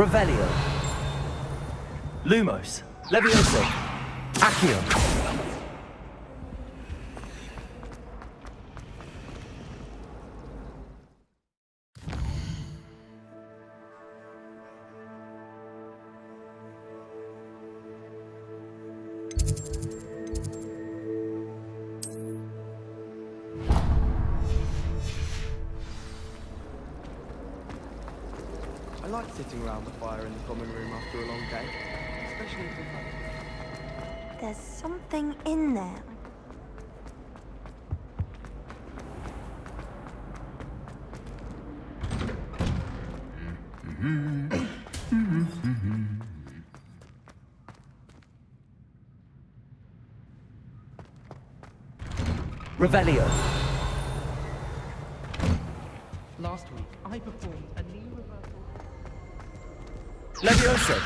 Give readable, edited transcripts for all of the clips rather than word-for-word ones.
Revelio. Lumos. Levioso. Accio. I like sitting around the fire in the common room after a long day, especially if we've had... There's something in there. Revelio. Last week, I performed a knee reversal. Levioso.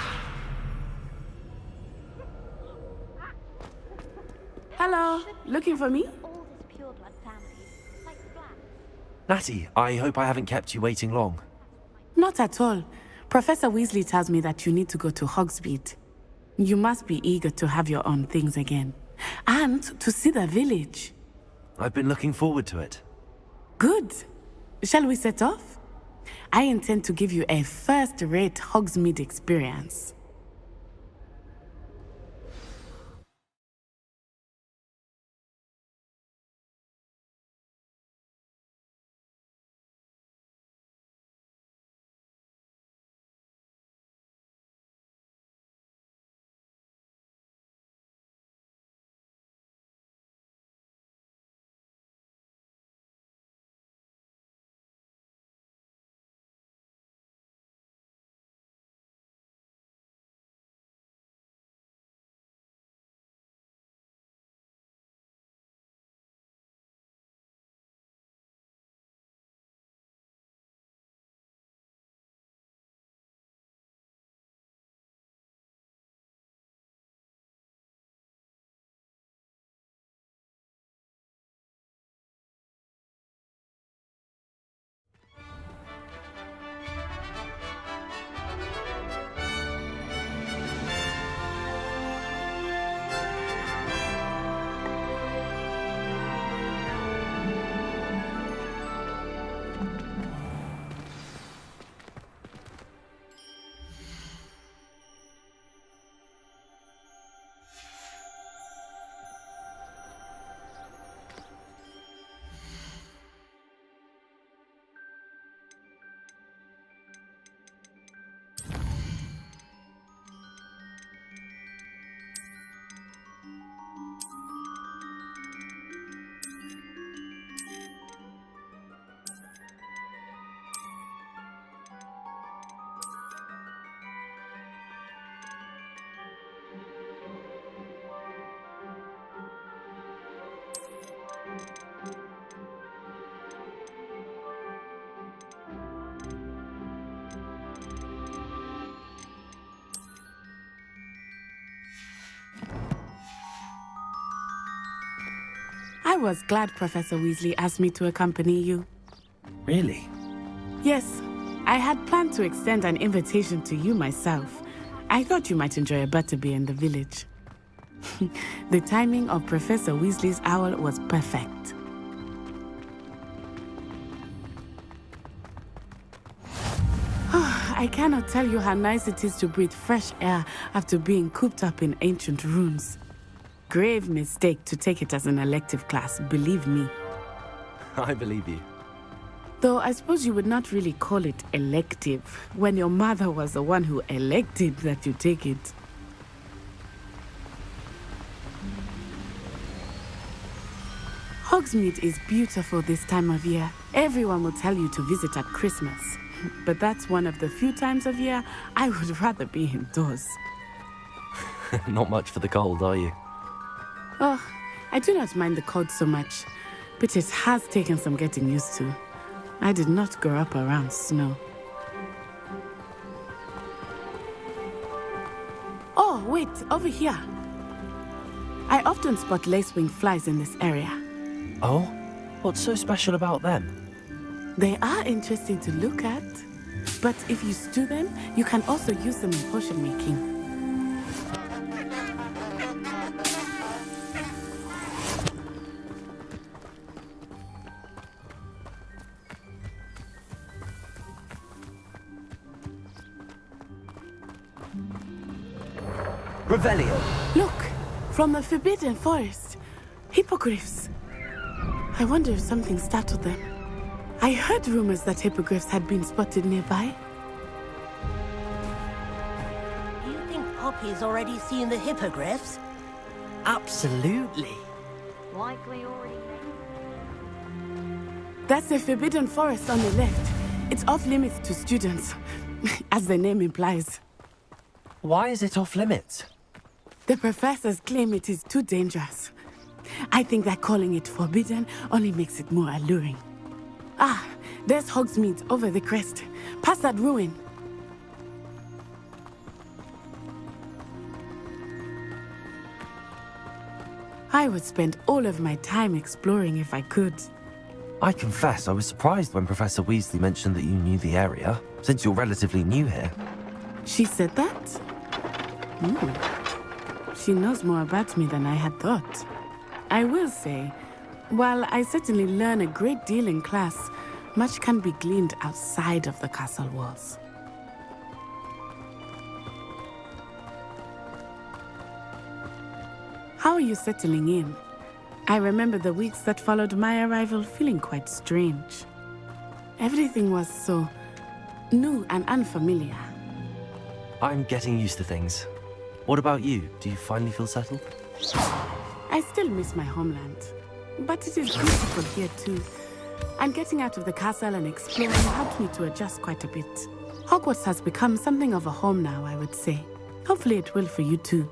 Hello, looking for me? Oldest pureblood families, like black. Natty, I hope I haven't kept you waiting long. Not at all. Professor Weasley tells me that you need to go to Hogsmeade. You must be eager to have your own things again. And to see the village. I've been looking forward to it. Good. Shall we set off? I intend to give you a first-rate Hogsmeade experience. I was glad Professor Weasley asked me to accompany you. Really? Yes, I had planned to extend an invitation to you myself. I thought you might enjoy a butterbeer in the village. The timing of Professor Weasley's owl was perfect. I cannot tell you how nice it is to breathe fresh air after being cooped up in ancient rooms. Grave mistake to take it as an elective class, believe me. I believe you. Though I suppose you would not really call it elective when your mother was the one who elected that you take it. Hogsmeade is beautiful this time of year. Everyone will tell you to visit at Christmas. But that's one of the few times of year I would rather be indoors. Not much for the cold, are you? Oh, I do not mind the cold so much, but it has taken some getting used to. I did not grow up around snow. Oh, wait, over here. I often spot lacewing flies in this area. Oh? What's so special about them? They are interesting to look at. But if you stew them, you can also use them in potion making. Revelio! Look! From the Forbidden Forest. Hippogriffs. I wonder if something startled them. I heard rumors that hippogriffs had been spotted nearby. Do you think Poppy's already seen the hippogriffs? Absolutely. Likely already. That's the Forbidden Forest on the left. It's off limits to students, as the name implies. Why is it off limits? The professors claim it is too dangerous. I think that calling it forbidden only makes it more alluring. Ah, there's Hogsmeade over the crest. Past that ruin. I would spend all of my time exploring if I could. I confess I was surprised when Professor Weasley mentioned that you knew the area, since you're relatively new here. She said that? She knows more about me than I had thought. I will say, while I certainly learn a great deal in class, much can be gleaned outside of the castle walls. How are you settling in? I remember the weeks that followed my arrival feeling quite strange. Everything was so new and unfamiliar. I'm getting used to things. What about you? Do you finally feel settled? I still miss my homeland, but it is beautiful here too. And getting out of the castle and exploring helped me to adjust quite a bit. Hogwarts has become something of a home now, I would say. Hopefully it will for you too.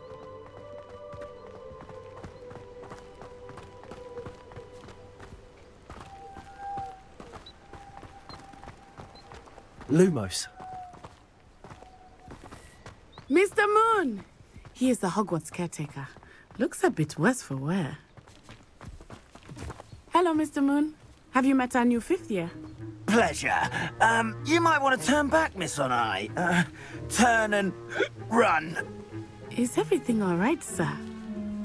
Lumos. Mr. Moon! He is the Hogwarts caretaker. Looks a bit worse for wear. Hello, Mr. Moon. Have you met our new fifth year? Pleasure. You might want to turn back, Miss Onai. Turn and run. Is everything all right, sir?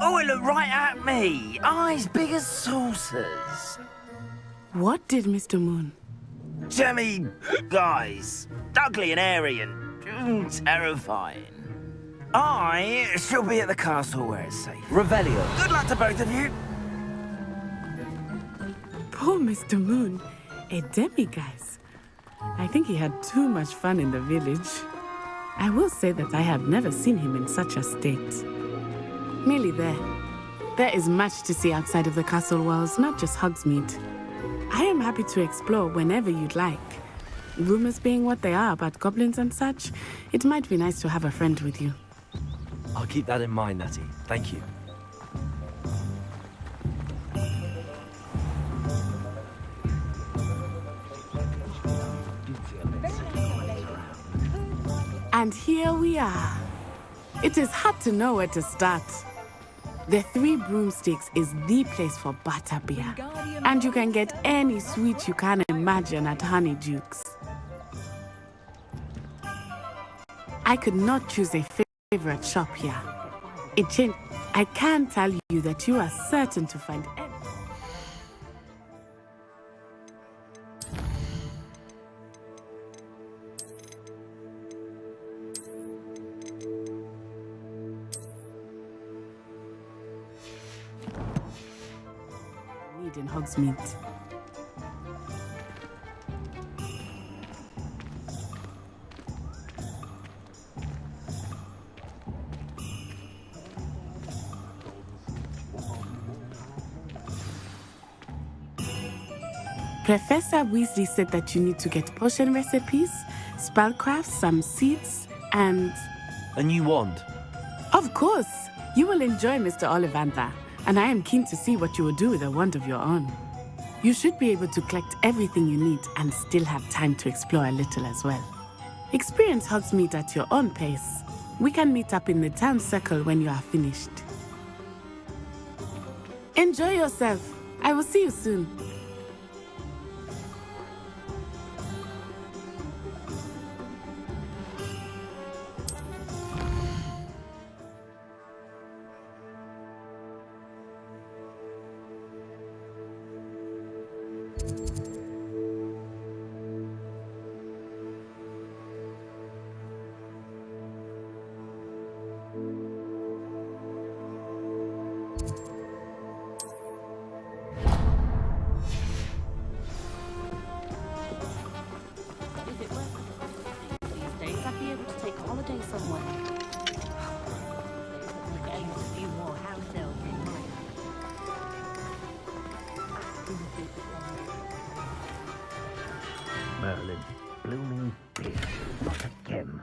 Oh, it looked right at me. Eyes big as saucers. What did Mr. Moon? Jemmy guys. Ugly and airy and terrifying. I shall be at the castle where it's safe. Revelio. Good luck to both of you. Poor Mr. Moon. A demiguise. I think he had too much fun in the village. I will say that I have never seen him in such a state. Nearly there. There is much to see outside of the castle walls, not just Hogsmeade. I am happy to explore whenever you'd like. Rumors being what they are about goblins and such, it might be nice to have a friend with you. I'll keep that in mind, Natty. Thank you. And here we are. It is hard to know where to start. The Three Broomsticks is the place for butterbeer. And you can get any sweet you can imagine at Honeyduke's. I could not choose a favorite shop here. It changed. I can tell you that you are certain to find everything. In Hogsmeade. Professor Weasley said that you need to get potion recipes, spellcraft, some seeds, and... A new wand. Of course! You will enjoy Mr. Ollivander, and I am keen to see what you will do with a wand of your own. You should be able to collect everything you need and still have time to explore a little as well. Experience Hogsmeade at your own pace. We can meet up in the town circle when you are finished. Enjoy yourself. I will see you soon. Merlin's blooming beard. Not again.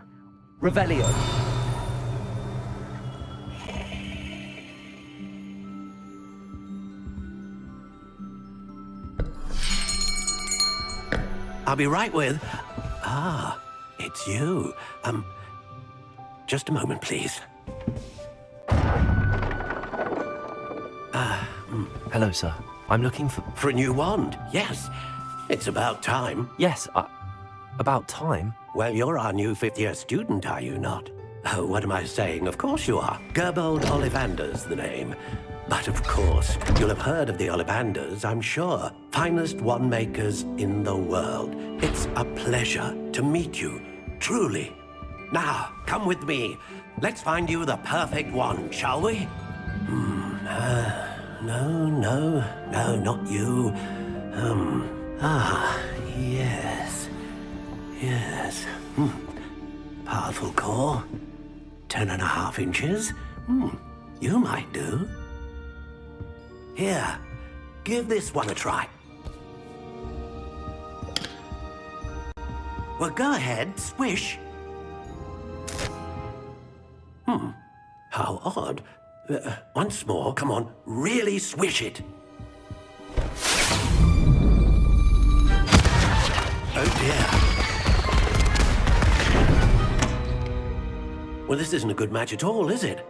Revelio. I'll be right with... Ah, it's you. Just a moment, please. Hello, sir. I'm looking for... For a new wand, yes. It's about time. Yes, about time? Well, you're our new fifth-year student, are you not? Oh, what am I saying? Of course you are. Gerbold Ollivander's the name. But of course, you'll have heard of the Ollivanders, I'm sure. Finest wand makers in the world. It's a pleasure to meet you, truly. Now, come with me. Let's find you the perfect wand, shall we? No, not you. Yes. Powerful core. 10.5 inches. You might do. Here, give this one a try. Well, go ahead, swish. How odd. Once more, come on, really swish it. Oh dear. Well, this isn't a good match at all, is it?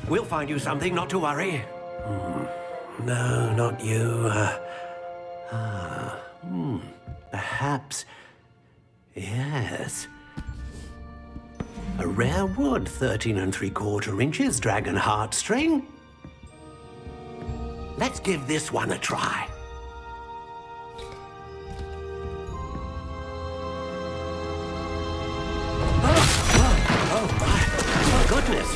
We'll find you something, not to worry. No, not you. Perhaps... Yes. A rare wood, 13 3/4 inches, dragon heartstring. Let's give this one a try. Oh, goodness.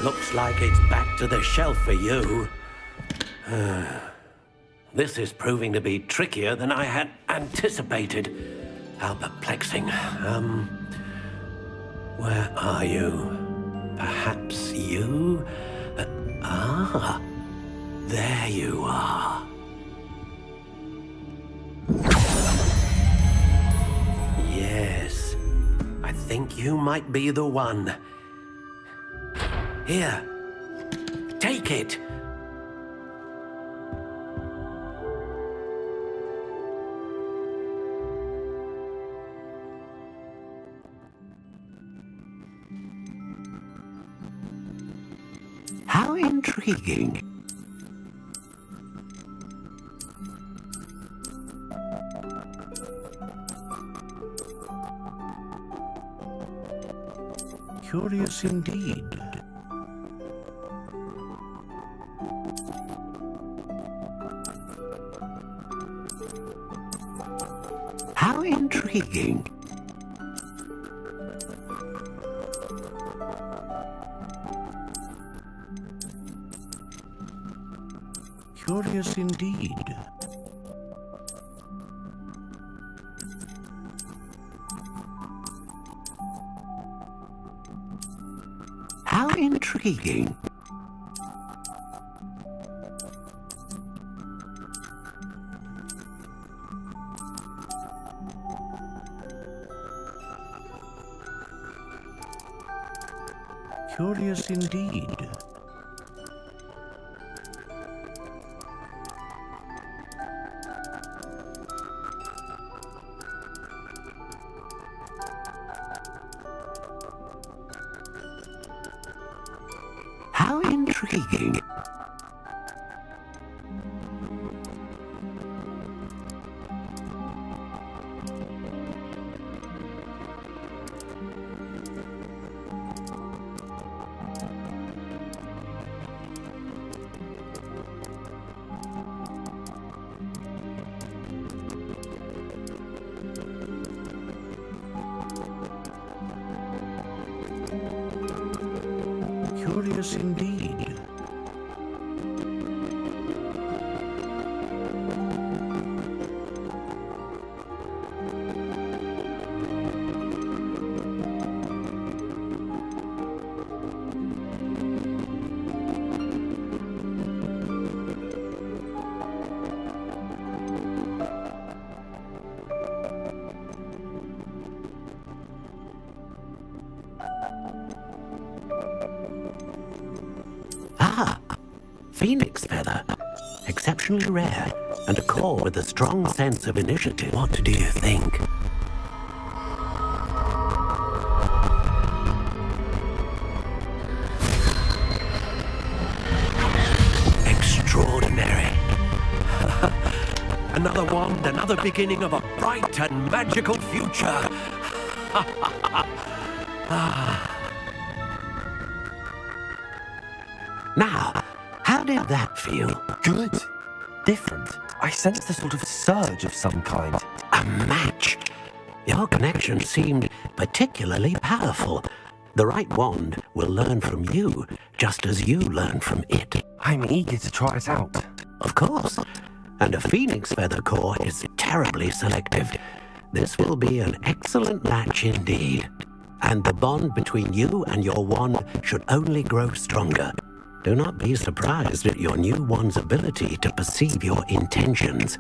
Looks like it's back to the shelf for you. This is proving to be trickier than I had anticipated. How perplexing. Where are you? Perhaps you? There you are. Yes, I think you might be the one. Here, take it. How intriguing. Curious indeed. How intriguing. Curious indeed. How intriguing. Curious indeed. How intriguing. Curious indeed. Ah, phoenix feather. Exceptionally rare, and a core with a strong sense of initiative. What do you think? Extraordinary. Another wand, another beginning of a bright and magical future. Now, how did that feel? Good. Different. I sensed a sort of surge of some kind. A match. Your connection seemed particularly powerful. The right wand will learn from you, just as you learn from it. I'm eager to try it out. Of course. And a phoenix feather core is terribly selective. This will be an excellent match indeed. And the bond between you and your wand should only grow stronger. Do not be surprised at your new wand's ability to perceive your intentions,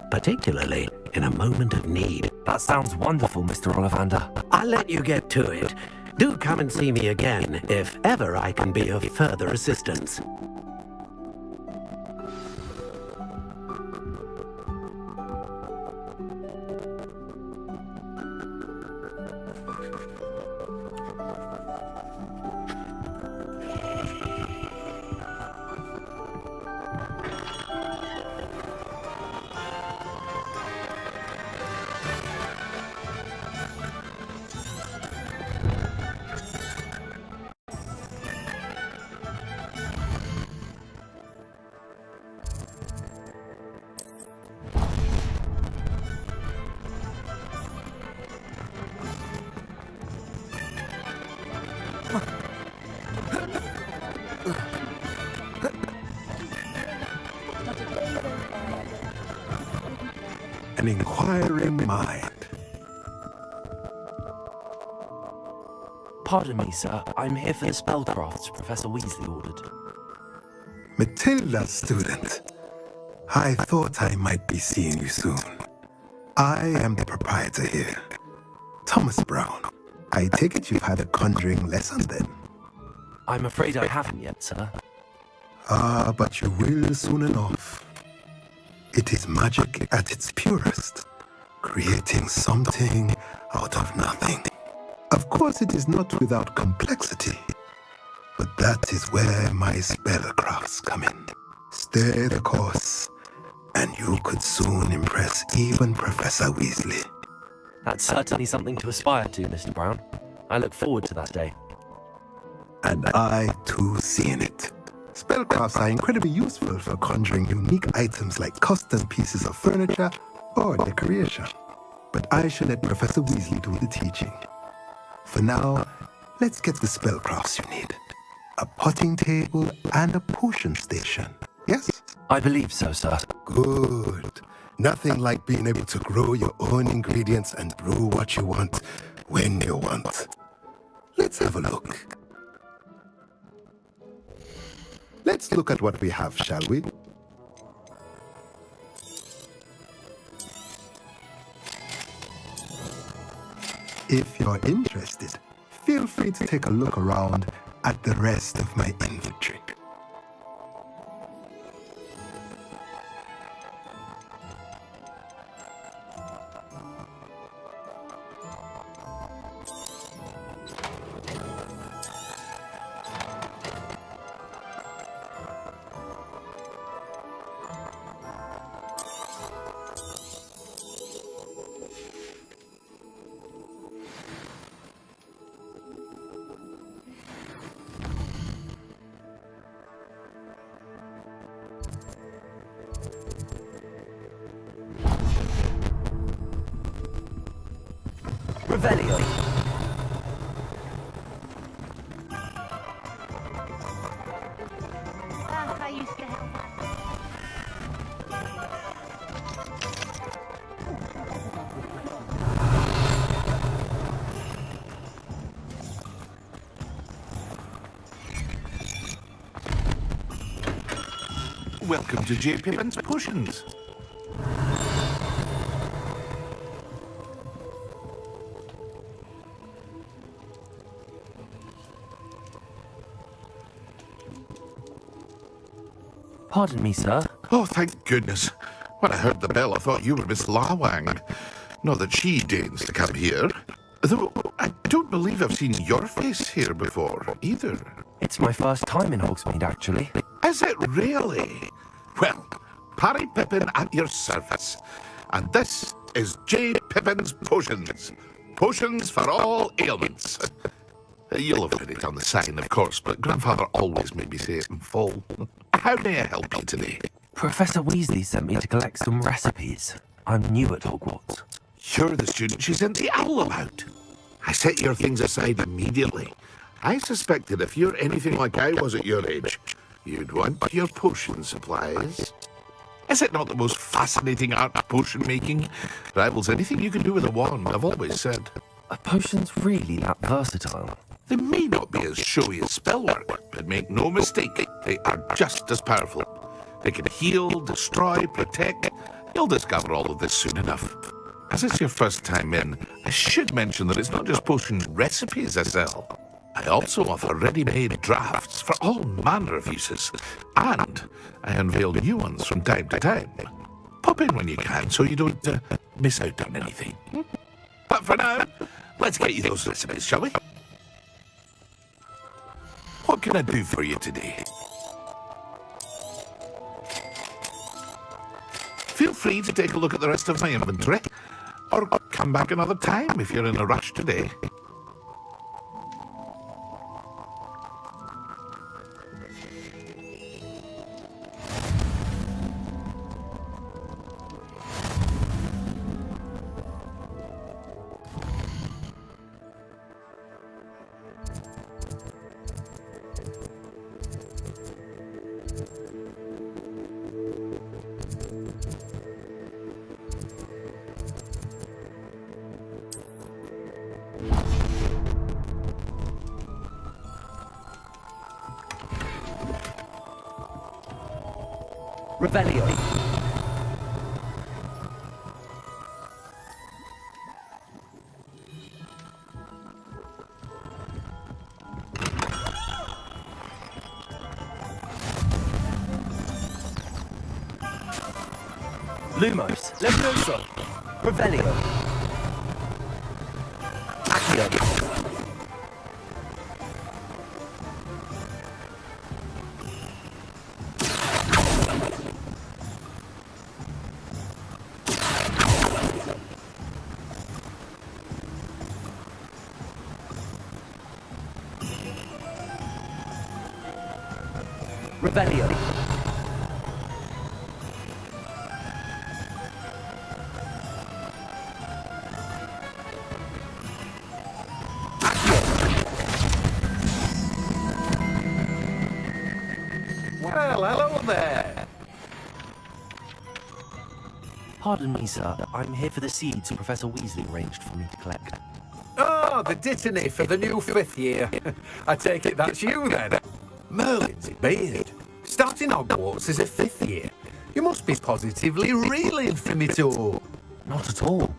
particularly in a moment of need. That sounds wonderful, Mr. Ollivander. I'll let you get to it. Do come and see me again if ever I can be of further assistance. An inquiring mind. Pardon me, sir. I'm here for the spellcrafts Professor Weasley ordered. Matilda, student. I thought I might be seeing you soon. I am the proprietor here, Thomas Brown. I take it you've had a conjuring lesson then? I'm afraid I haven't yet, sir. Ah, but you will soon enough. It is magic at its purest, creating something out of nothing. Of course, it is not without complexity, but that is where my spellcrafts come in. Stay the course, and you could soon impress even Professor Weasley. That's certainly something to aspire to, Mr. Brown. I look forward to that day. And I, too, seeing it. Spellcrafts are incredibly useful for conjuring unique items like custom pieces of furniture or decoration. But I shall let Professor Weasley do the teaching. For now, let's get the spellcrafts you need. A potting table and a potion station, yes? I believe so, sir. Good. Nothing like being able to grow your own ingredients and brew what you want when you want. Let's have a look. Let's look at what we have, shall we? If you're interested, feel free to take a look around at the rest of my inventory. Revelio. I used to help. Welcome to J. Pippin's Potions. Pardon me, sir. Oh, thank goodness. When I heard the bell, I thought you were Miss Lawang. Not that she deigns to come here. Though I don't believe I've seen your face here before, either. It's my first time in Hogsmeade, actually. Is it really? Well, Parry Pippin at your service. And this is J. Pippin's Potions. Potions for all ailments. You'll have read it on the sign, of course, but Grandfather always made me say it in full. How may I help you today? Professor Weasley sent me to collect some recipes. I'm new at Hogwarts. You're the student she sent the owl about. I set your things aside immediately. I suspected if you're anything like I was at your age, you'd want your potion supplies. Is it not the most fascinating art of potion making? Rivals anything you can do with a wand, I've always said. Are potions really that versatile? They may not be as showy as spellwork, but make no mistake, they are just as powerful. They can heal, destroy, protect. You'll discover all of this soon enough. As it's your first time in, I should mention that it's not just potion recipes I sell. I also offer ready-made drafts for all manner of uses, and I unveil new ones from time to time. Pop in when you can so you don't miss out on anything. But for now, let's get you those recipes, shall we? What can I do for you today? Feel free to take a look at the rest of my inventory, or come back another time if you're in a rush today. Revelio. Lumos. Levioso. Revelio. Accio. Revelio. Well, hello there. Pardon me, sir. I'm here for the seeds Professor Weasley arranged for me to collect. Oh, the dittany for the new 5th year. I take it that's you then. Merlin's beard. Starting Hogwarts as a 5th year. You must be positively reeling from it all. Not at all.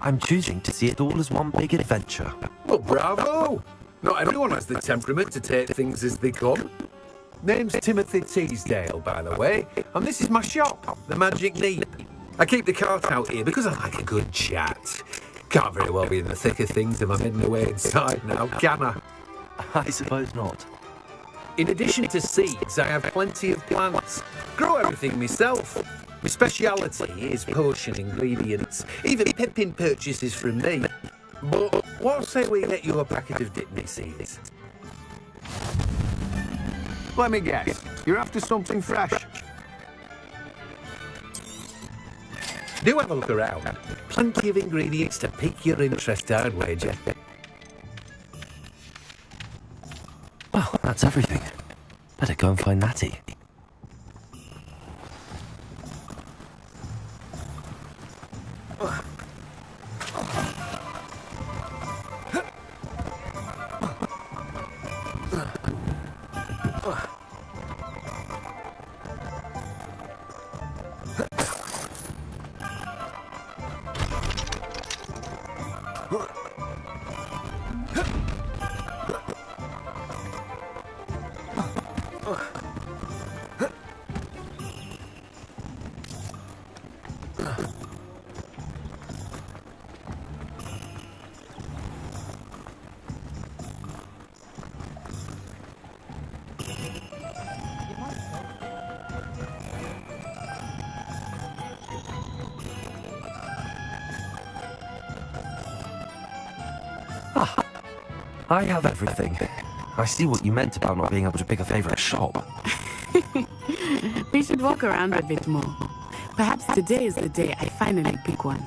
I'm choosing to see it all as one big adventure. Well, bravo. Not everyone has the temperament to take things as they come. Name's Timothy Teasdale, by the way, and this is my shop, the Magic Neep. I keep the cart out here because I like a good chat. Can't very well be in the thick of things if I'm heading away inside now, can I? I suppose not. In addition to seeds, I have plenty of plants. Grow everything myself. My speciality is potion ingredients. Even Pippin purchases from me. But what say we get you a packet of Dittany seeds? Let me guess. You're after something fresh. Do have a look around. Plenty of ingredients to pique your interest, I'd wager. Well, that's everything. Better go and find Natty. I have everything. I see what you meant about not being able to pick a favorite shop. We should walk around a bit more. Perhaps today is the day I finally pick one.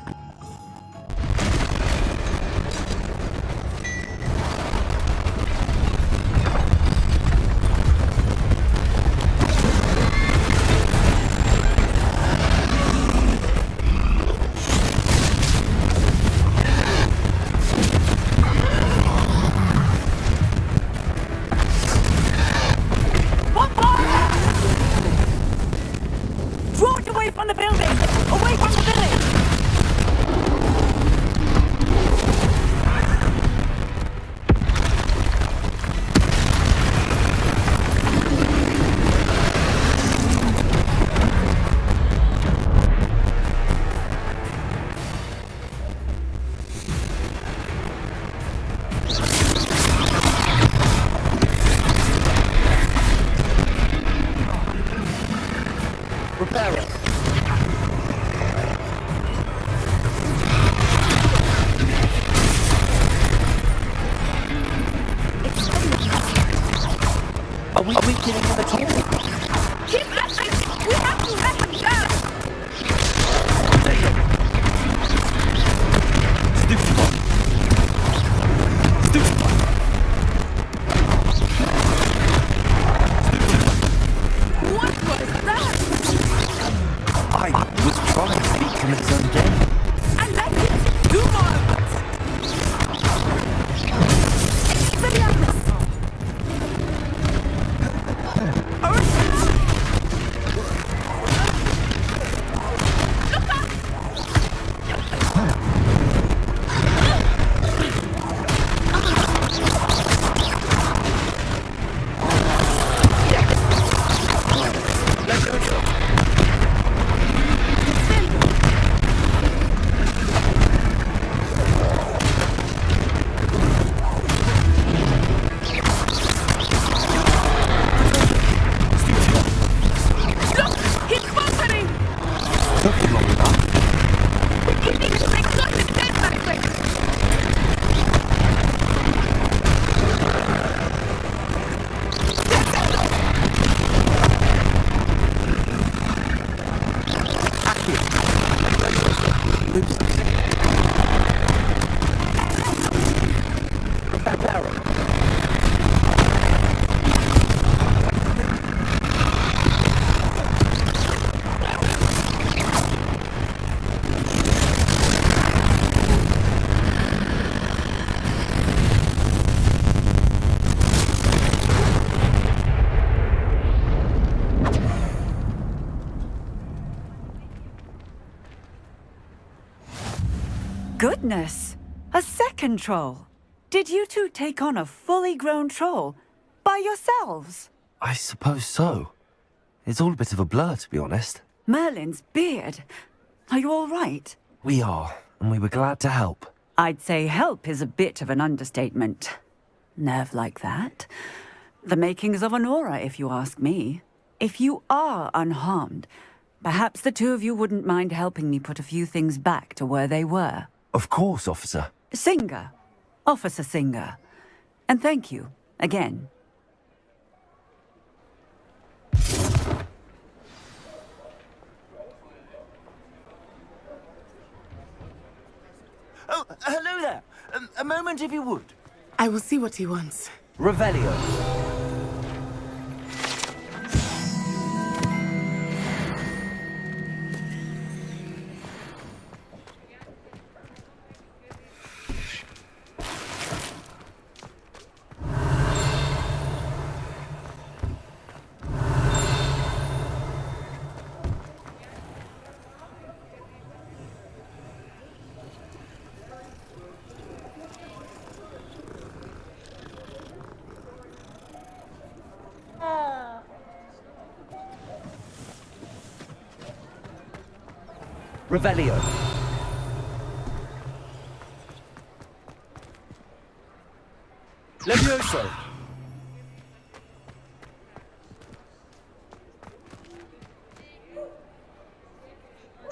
Goodness! A second troll! Did you two take on a fully grown troll by yourselves? I suppose so. It's all a bit of a blur, to be honest. Merlin's beard. Are you all right? We are, and we were glad to help. I'd say help is a bit of an understatement. Nerve like that. The makings of an aura, if you ask me. If you are unharmed, perhaps the two of you wouldn't mind helping me put a few things back to where they were. Of course, officer. Singer. Officer Singer. And thank you, again. Oh, hello there. A moment if you would. I will see what he wants. Revelio. Revelio. Levioso.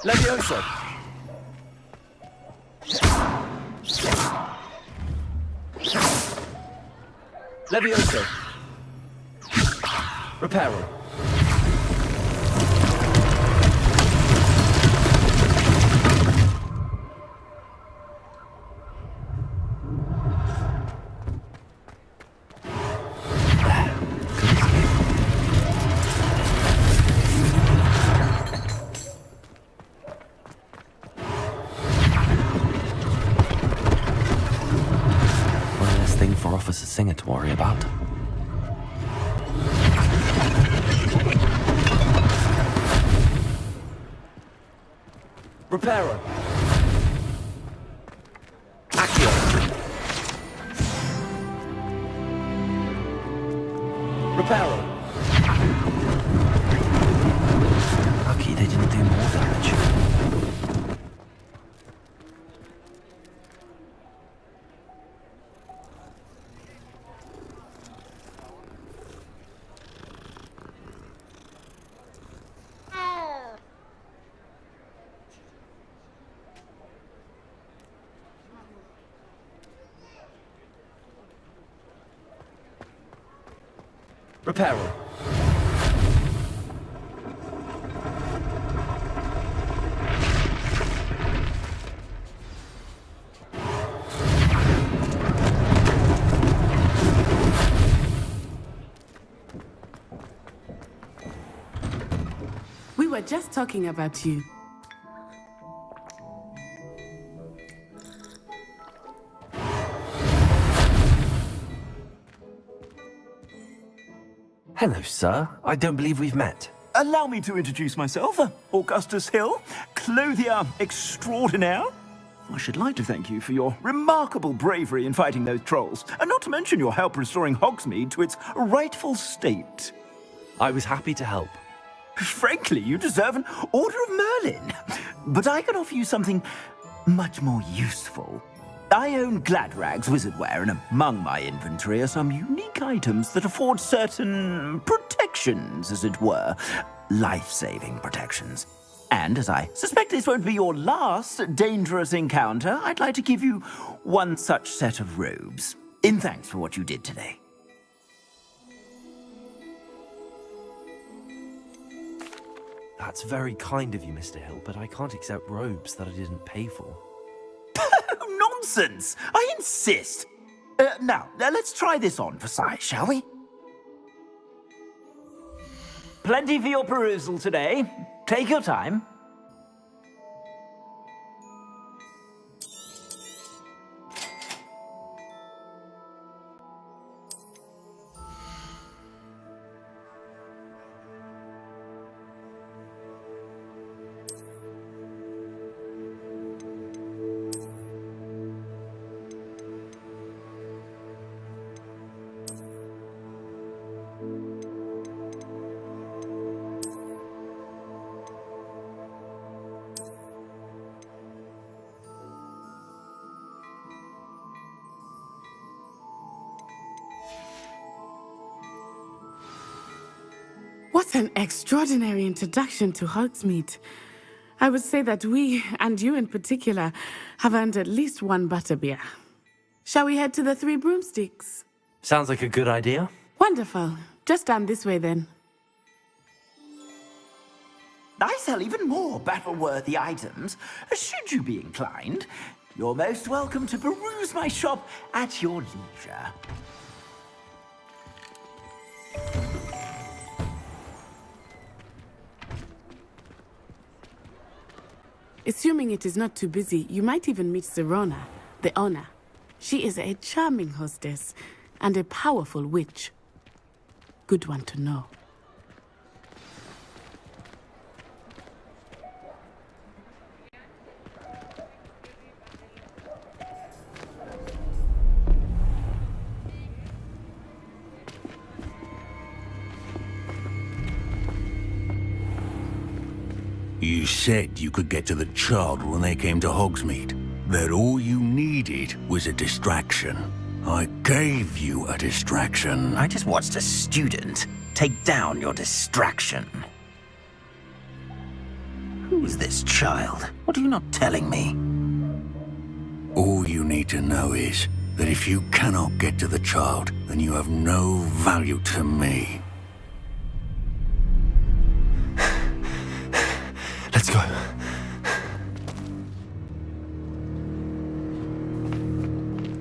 Levioso. Levioso. Reparo. For Officer Singer to worry about. Reparo. Accio. Reparo. Lucky they didn't do more damage. Reparo. We were just talking about you. Hello, sir. I don't believe we've met. Allow me to introduce myself, Augustus Hill, clothier extraordinaire. I should like to thank you for your remarkable bravery in fighting those trolls, and not to mention your help restoring Hogsmeade to its rightful state. I was happy to help. Frankly, you deserve an Order of Merlin. But I can offer you something much more useful. I own Gladrag's wizardware, and among my inventory are some unique items that afford certain protections, as it were. Life-saving protections. And as I suspect this won't be your last dangerous encounter, I'd like to give you one such set of robes, in thanks for what you did today. That's very kind of you, Mr. Hill, but I can't accept robes that I didn't pay for. Nonsense! I insist! Now, let's try this on for size, shall we? Plenty for your perusal today. Take your time. What an extraordinary introduction to Hogsmeade. I would say that we, and you in particular, have earned at least one butterbeer. Shall we head to the Three Broomsticks? Sounds like a good idea. Wonderful. Just down this way then. I sell even more battle-worthy items. Should you be inclined, you're most welcome to peruse my shop at your leisure. Assuming it is not too busy, you might even meet Sirona, the owner. She is a charming hostess and a powerful witch. Good one to know. You said you could get to the child when they came to Hogsmeade. That all you needed was a distraction. I gave you a distraction. I just watched a student take down your distraction. Who is this child? What are you not telling me? All you need to know is that if you cannot get to the child, then you have no value to me. Let's go.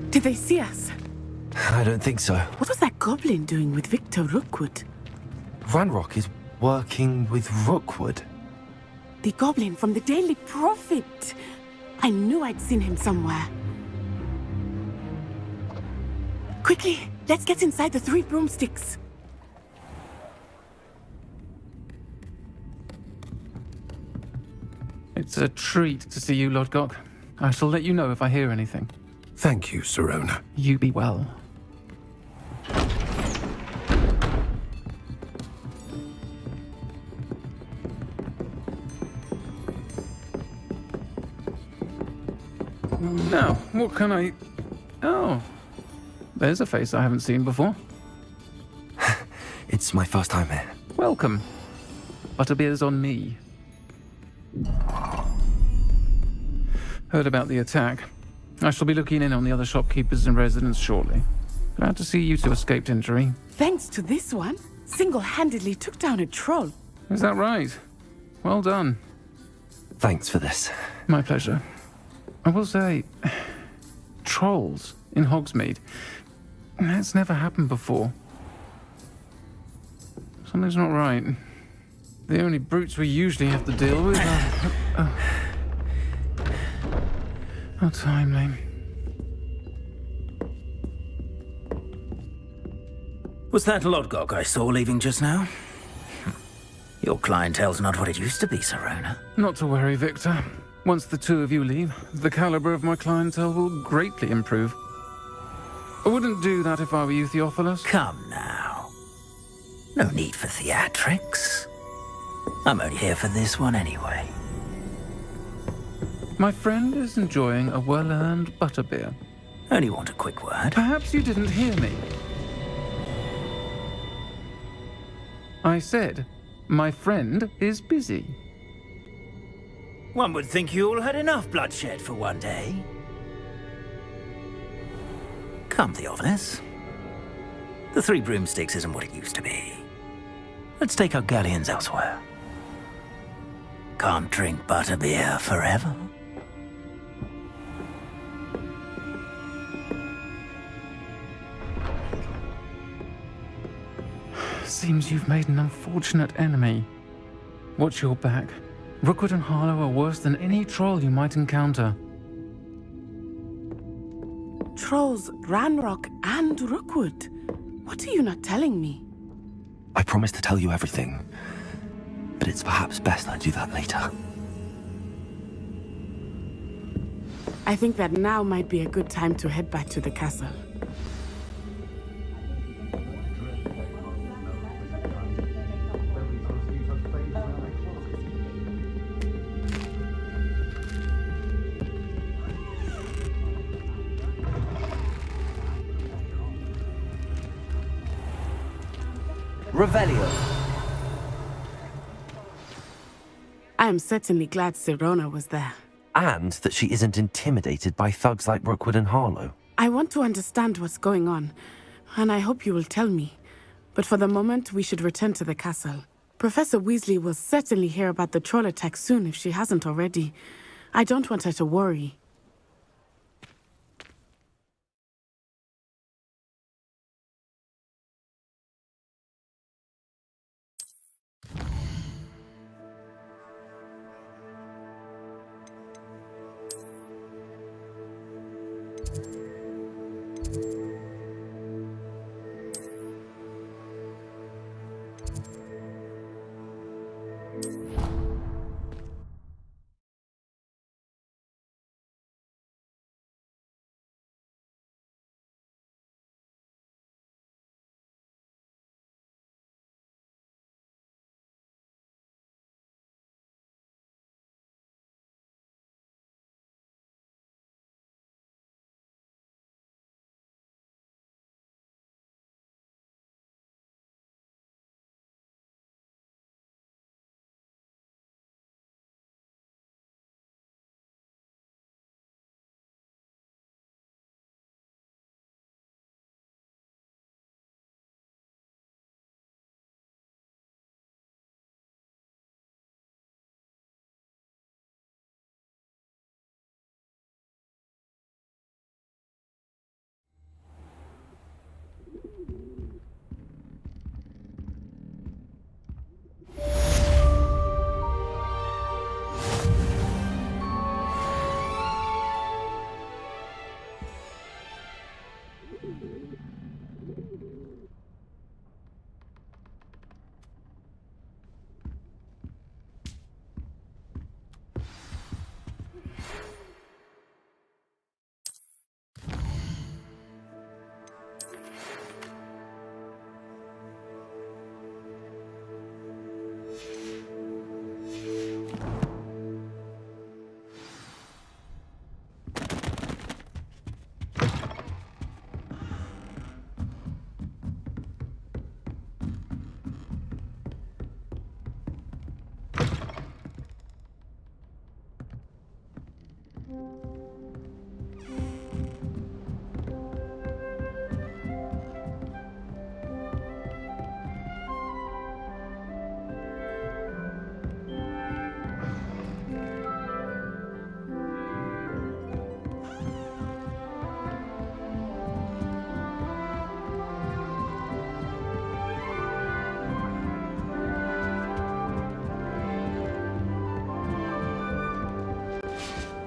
Did they see us? I don't think so. What was that goblin doing with Victor Rookwood? Ranrock is working with Rookwood. The goblin from the Daily Prophet. I knew I'd seen him somewhere. Quickly, let's get inside the 3 broomsticks. It's a treat to see you, Lodgok. I shall let you know if I hear anything. Thank you, Sirona. You be well. Now, what can I... Oh, there's a face I haven't seen before. It's my first time here. Welcome. Butterbeer's on me. Heard about the attack. I shall be looking in on the other shopkeepers and residents shortly. Glad to see you two escaped injury. Thanks to this one, single-handedly took down a troll. Is that right? Well done. Thanks for this. My pleasure. I will say, trolls in Hogsmeade. That's never happened before. Something's not right. The only brutes we usually have to deal with are... How timely. Was that Lodgok I saw leaving just now? Your clientele's not what it used to be, Sirona. Not to worry, Victor. Once the 2 of you leave, the caliber of my clientele will greatly improve. I wouldn't do that if I were you, Theophilus. Come now. No need for theatrics. I'm only here for this one anyway. My friend is enjoying a well-earned butterbeer. Only want a quick word. Perhaps you didn't hear me. I said, my friend is busy. One would think you all had enough bloodshed for one day. Come, Theophilus. The 3 broomsticks isn't what it used to be. Let's take our galleons elsewhere. Can't drink butterbeer forever. Seems you've made an unfortunate enemy. Watch your back. Rookwood and Harlow are worse than any troll you might encounter. Trolls, Ranrock, and Rookwood. What are you not telling me? I promised to tell you everything, but it's perhaps best I do that later. I think that now might be a good time to head back to the castle. Revelio. I am certainly glad Sirona was there. And that she isn't intimidated by thugs like Rookwood and Harlow. I want to understand what's going on, and I hope you will tell me. But for the moment, we should return to the castle. Professor Weasley will certainly hear about the troll attack soon if she hasn't already. I don't want her to worry.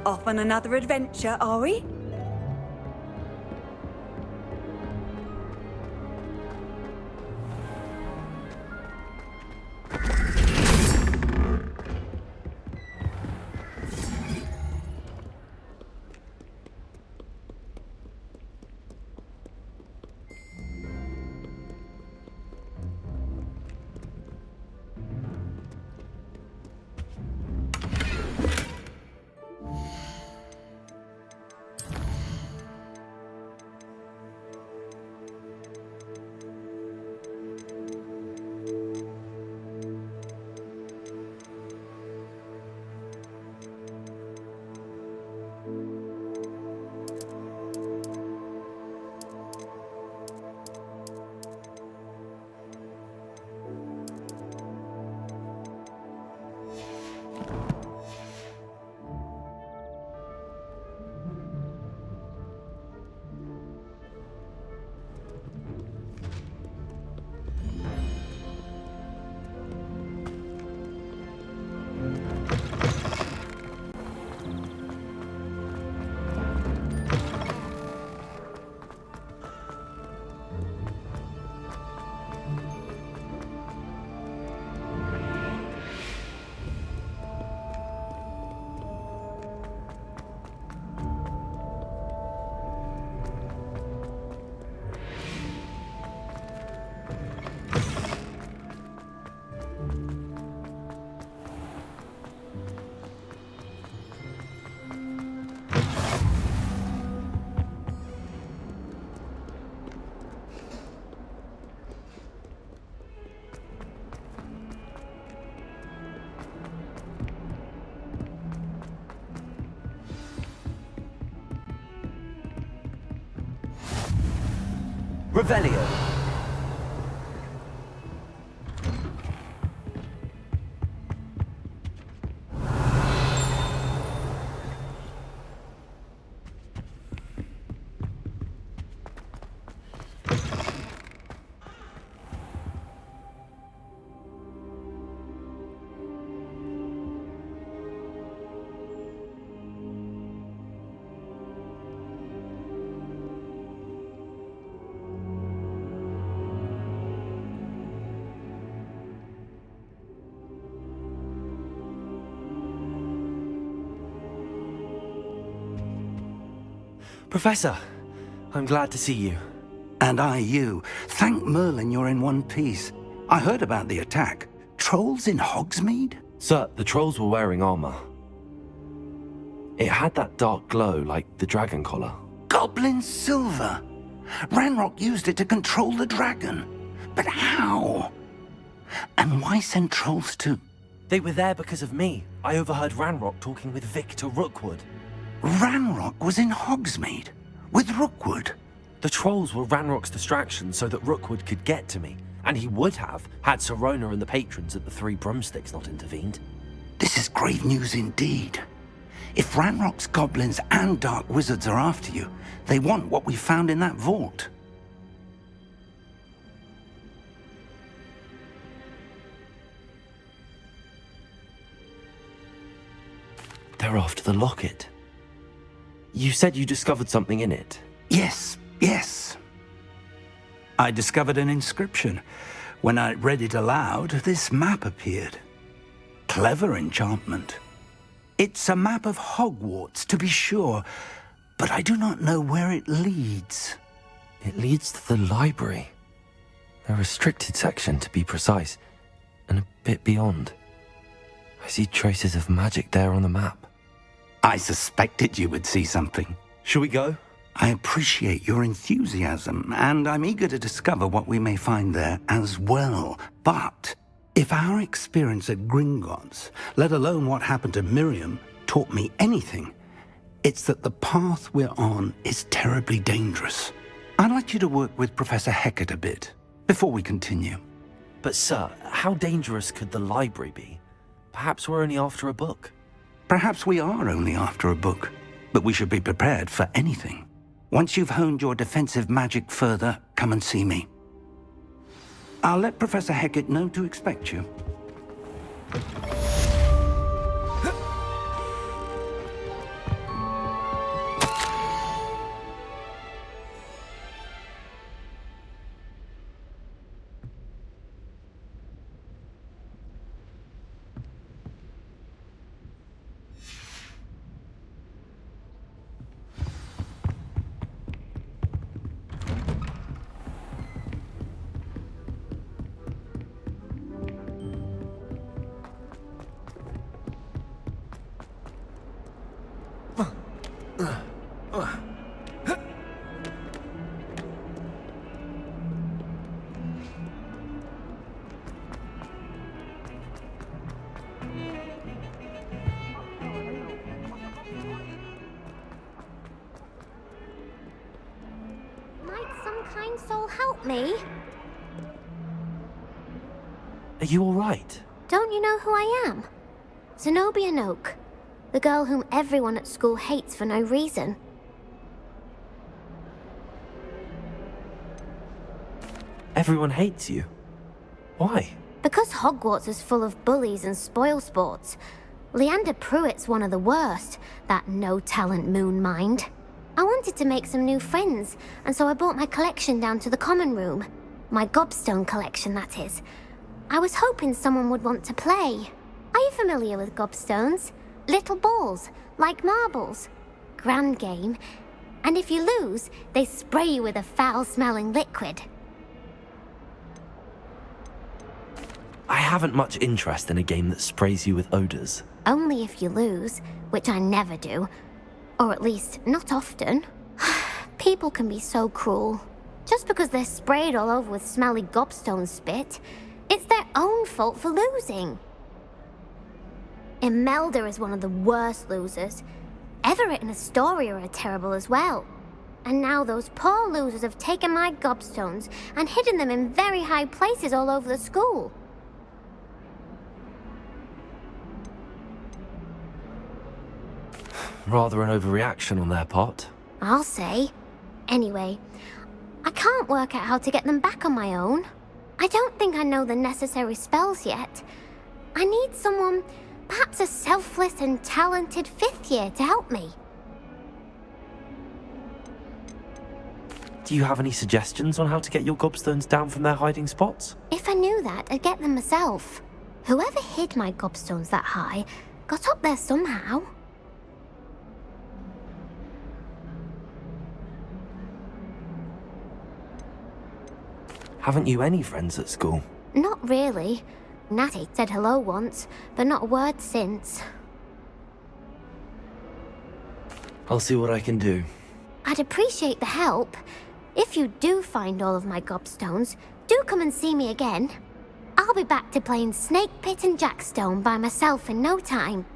Off on another adventure, are we? Revelio. Professor, I'm glad to see you. And I you. Thank Merlin you're in one piece. I heard about the attack. Trolls in Hogsmeade? Sir, the trolls were wearing armor. It had that dark glow like the dragon collar. Goblin silver. Ranrock used it to control the dragon. But how? And why send trolls to... They were there because of me. I overheard Ranrock talking with Victor Rookwood. Ranrock was in Hogsmeade? With Rookwood? The trolls were Ranrock's distraction so that Rookwood could get to me. And he would have, had Sirona and the patrons at the Three Broomsticks not intervened. This is grave news indeed. If Ranrock's goblins and dark wizards are after you, they want what we found in that vault. They're after the locket. You said you discovered something in it. Yes. I discovered an inscription. When I read it aloud, this map appeared. Clever enchantment. It's a map of Hogwarts, to be sure, but I do not know where it leads. It leads to the library. A restricted section, to be precise, and a bit beyond. I see traces of magic there on the map. I suspected you would see something. Shall we go? I appreciate your enthusiasm, and I'm eager to discover what we may find there as well. But if our experience at Gringotts, let alone what happened to Miriam, taught me anything, it's that the path we're on is terribly dangerous. I'd like you to work with Professor Hecat a bit before we continue. But sir, how dangerous could the library be? Perhaps we're only after a book. Perhaps we are only after a book, but we should be prepared for anything. Once you've honed your defensive magic further, come and see me. I'll let Professor Hecat know to expect you. not me. Are you all right? Don't you know who I am? Zenobia Noak, the girl whom everyone at school hates for no reason. Everyone hates you. Why? Because Hogwarts is full of bullies and spoilsports. Leander Pruitt's one of the worst, that no-talent moon mind. I wanted to make some new friends, and so I brought my collection down to the common room. My gobstone collection, that is. I was hoping someone would want to play. Are you familiar with gobstones? Little balls, like marbles. Grand game. And if you lose, they spray you with a foul-smelling liquid. I haven't much interest in a game that sprays you with odors. Only if you lose, which I never do. Or at least, not often. People can be so cruel. Just because they're sprayed all over with smelly gobstone spit, it's their own fault for losing. Imelda is one of the worst losers. Everett and Astoria are terrible as well. And now those poor losers have taken my gobstones and hidden them in very high places all over the school. Rather an overreaction on their part. I'll say. Anyway, I can't work out how to get them back on my own. I don't think I know the necessary spells yet. I need someone, perhaps a selfless and talented 5th year to help me. Do you have any suggestions on how to get your gobstones down from their hiding spots? If I knew that, I'd get them myself. Whoever hid my gobstones that high got up there somehow. Haven't you any friends at school? Not really. Natty said hello once, but not a word since. I'll see what I can do. I'd appreciate the help. If you do find all of my gobstones, do come and see me again. I'll be back to playing Snake Pit and Jackstone by myself in no time.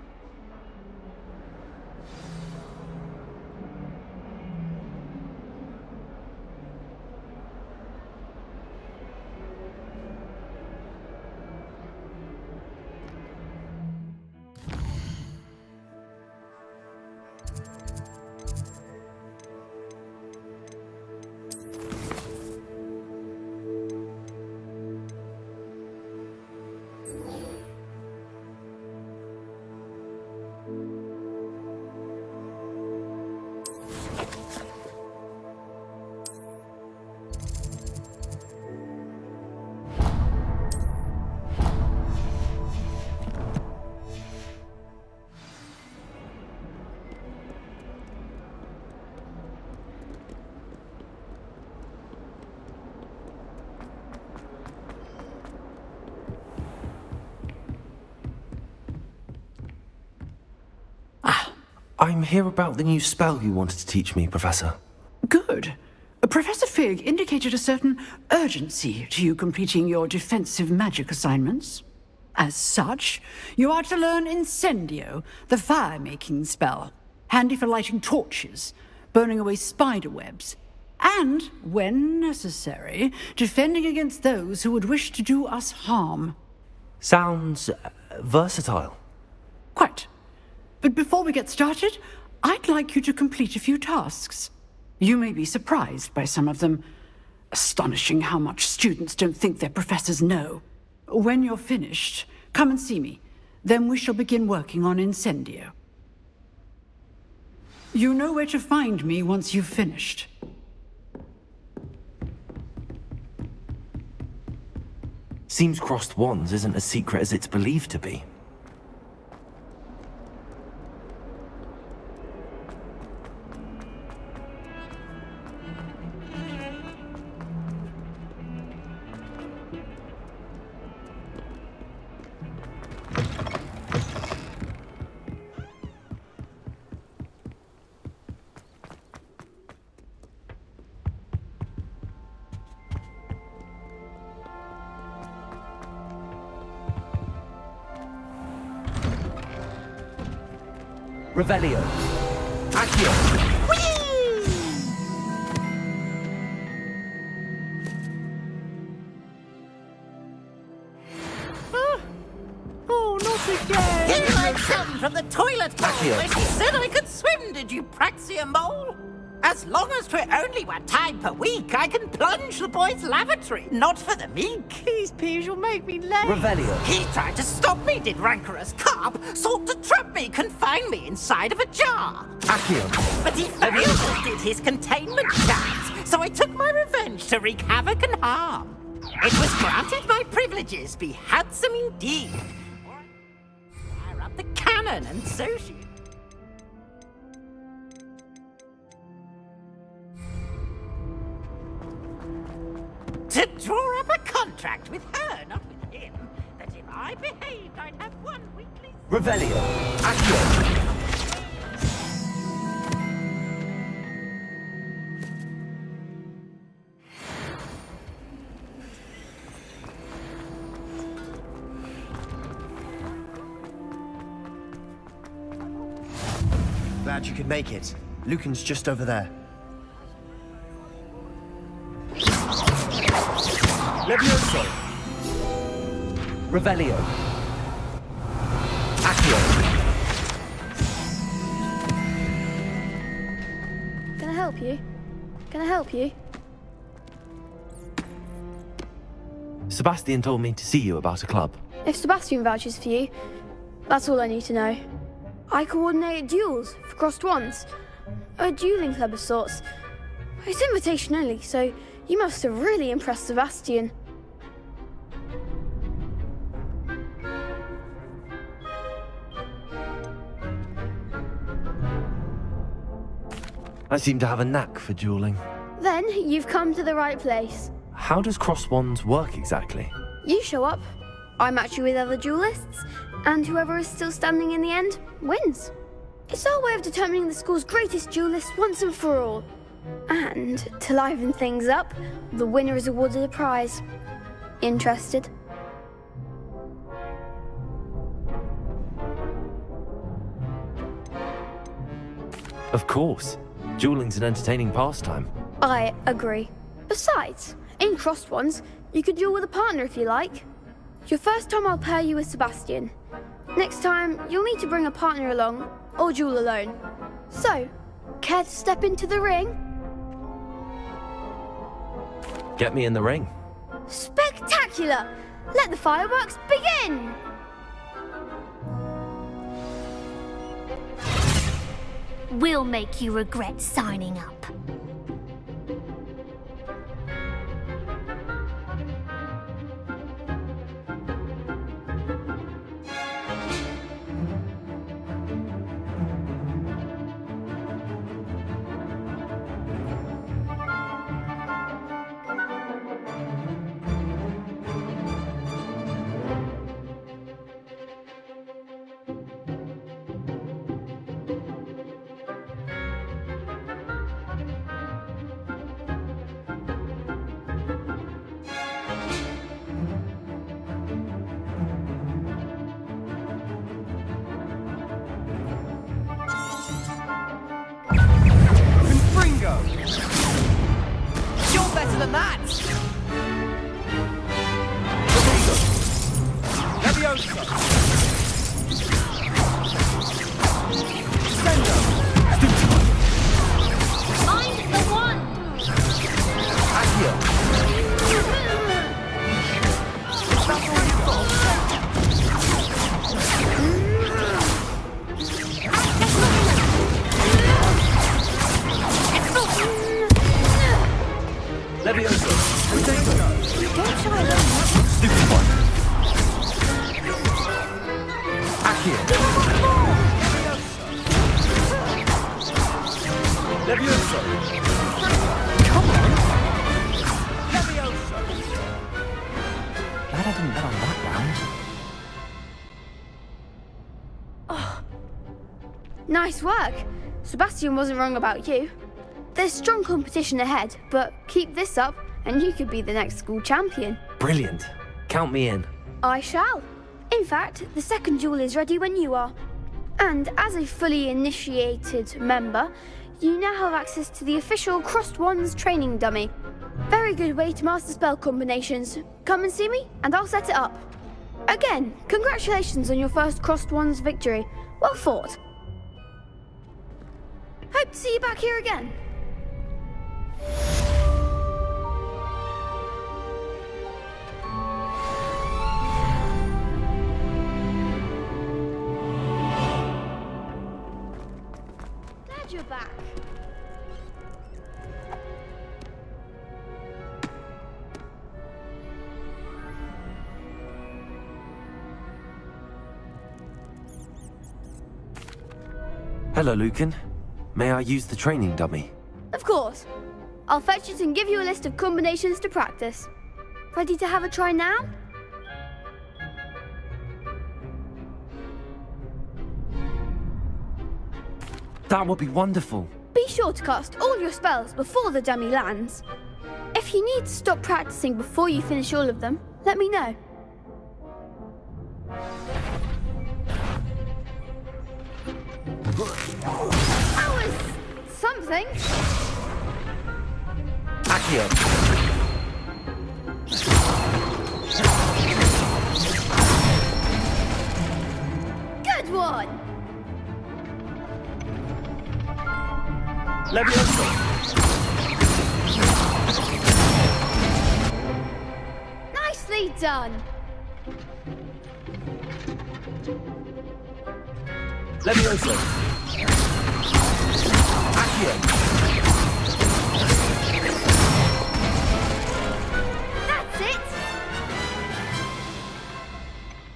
I'm here about the new spell you wanted to teach me, Professor. Good. Professor Fig indicated a certain urgency to you completing your defensive magic assignments. As such, you are to learn Incendio, the fire-making spell, handy for lighting torches, burning away spider webs, and, when necessary, defending against those who would wish to do us harm. Sounds versatile. Quite. But before we get started, I'd like you to complete a few tasks. You may be surprised by some of them. Astonishing how much students don't think their professors know. When you're finished, come and see me. Then we shall begin working on Incendio. You know where to find me once you've finished. Seems crossed wands isn't as secret as it's believed to be. Revelio. Accio. Here I come from the toilet bowl Accio. where she said I could swim, did you praxia mole? As long as 'twere only 1 time per week, I can plunge the boy's lavatory, not for the meek. These peas will make me late. Revelio. He tried to stop me, did rancorous carp, sought to trap me, confine me inside of a jar. Accio. But he failed as did his containment chance, so I took my revenge to wreak havoc and harm. It was granted my privileges be handsome indeed. Fire up the cannon and so she... To draw up a contract with her, not with him, that if I behaved, I'd have 1 weekly... Revelio. Accio. Glad you could make it. Lucan's just over there. Levioso. Revelio. Accio. Can I help you? Can I help you? Sebastian told me to see you about a club. If Sebastian vouches for you, that's all I need to know. I coordinate duels for crossed wands. A dueling club of sorts. It's invitation only, so you must have really impressed Sebastian. I seem to have a knack for dueling. Then you've come to the right place. How does cross wands work exactly? You show up, I match you with other duelists, and whoever is still standing in the end wins. It's our way of determining the school's greatest duelist once and for all. And to liven things up, the winner is awarded a prize. Interested? Of course. Dueling's an entertaining pastime. I agree. Besides, in crossed ones, you could duel with a partner if you like. Your first time I'll pair you with Sebastian. Next time, you'll need to bring a partner along, or duel alone. So, care to step into the ring? Get me in the ring. Spectacular! Let the fireworks begin! We'll make you regret signing up. You're better than that! Leviosa! I'm the one! Accio. Levioso. Don't try that. Stupid one. Accio. Levioso. Come on! Leviosa! Glad I didn't bet on that round. Oh. Nice work. Sebastian wasn't wrong about you. There's strong competition ahead, but keep this up and you could be the next school champion. Brilliant. Count me in. I shall. In fact, the second duel is ready when you are. And as a fully initiated member, you now have access to the official Crossed Wands training dummy. Very good way to master spell combinations. Come and see me, and I'll set it up. Again, congratulations on your first Crossed Wands victory. Well fought. Hope to see you back here again. Glad you're back. Hello, Lucan. May I use the training dummy? Of course. I'll fetch it and give you a list of combinations to practice. Ready to have a try now? That would be wonderful. Be sure to cast all your spells before the dummy lands. If you need to stop practicing before you finish all of them, let me know. That was something. Accio. Good one. Levioso. Nicely done. Levioso. Accio. That's it.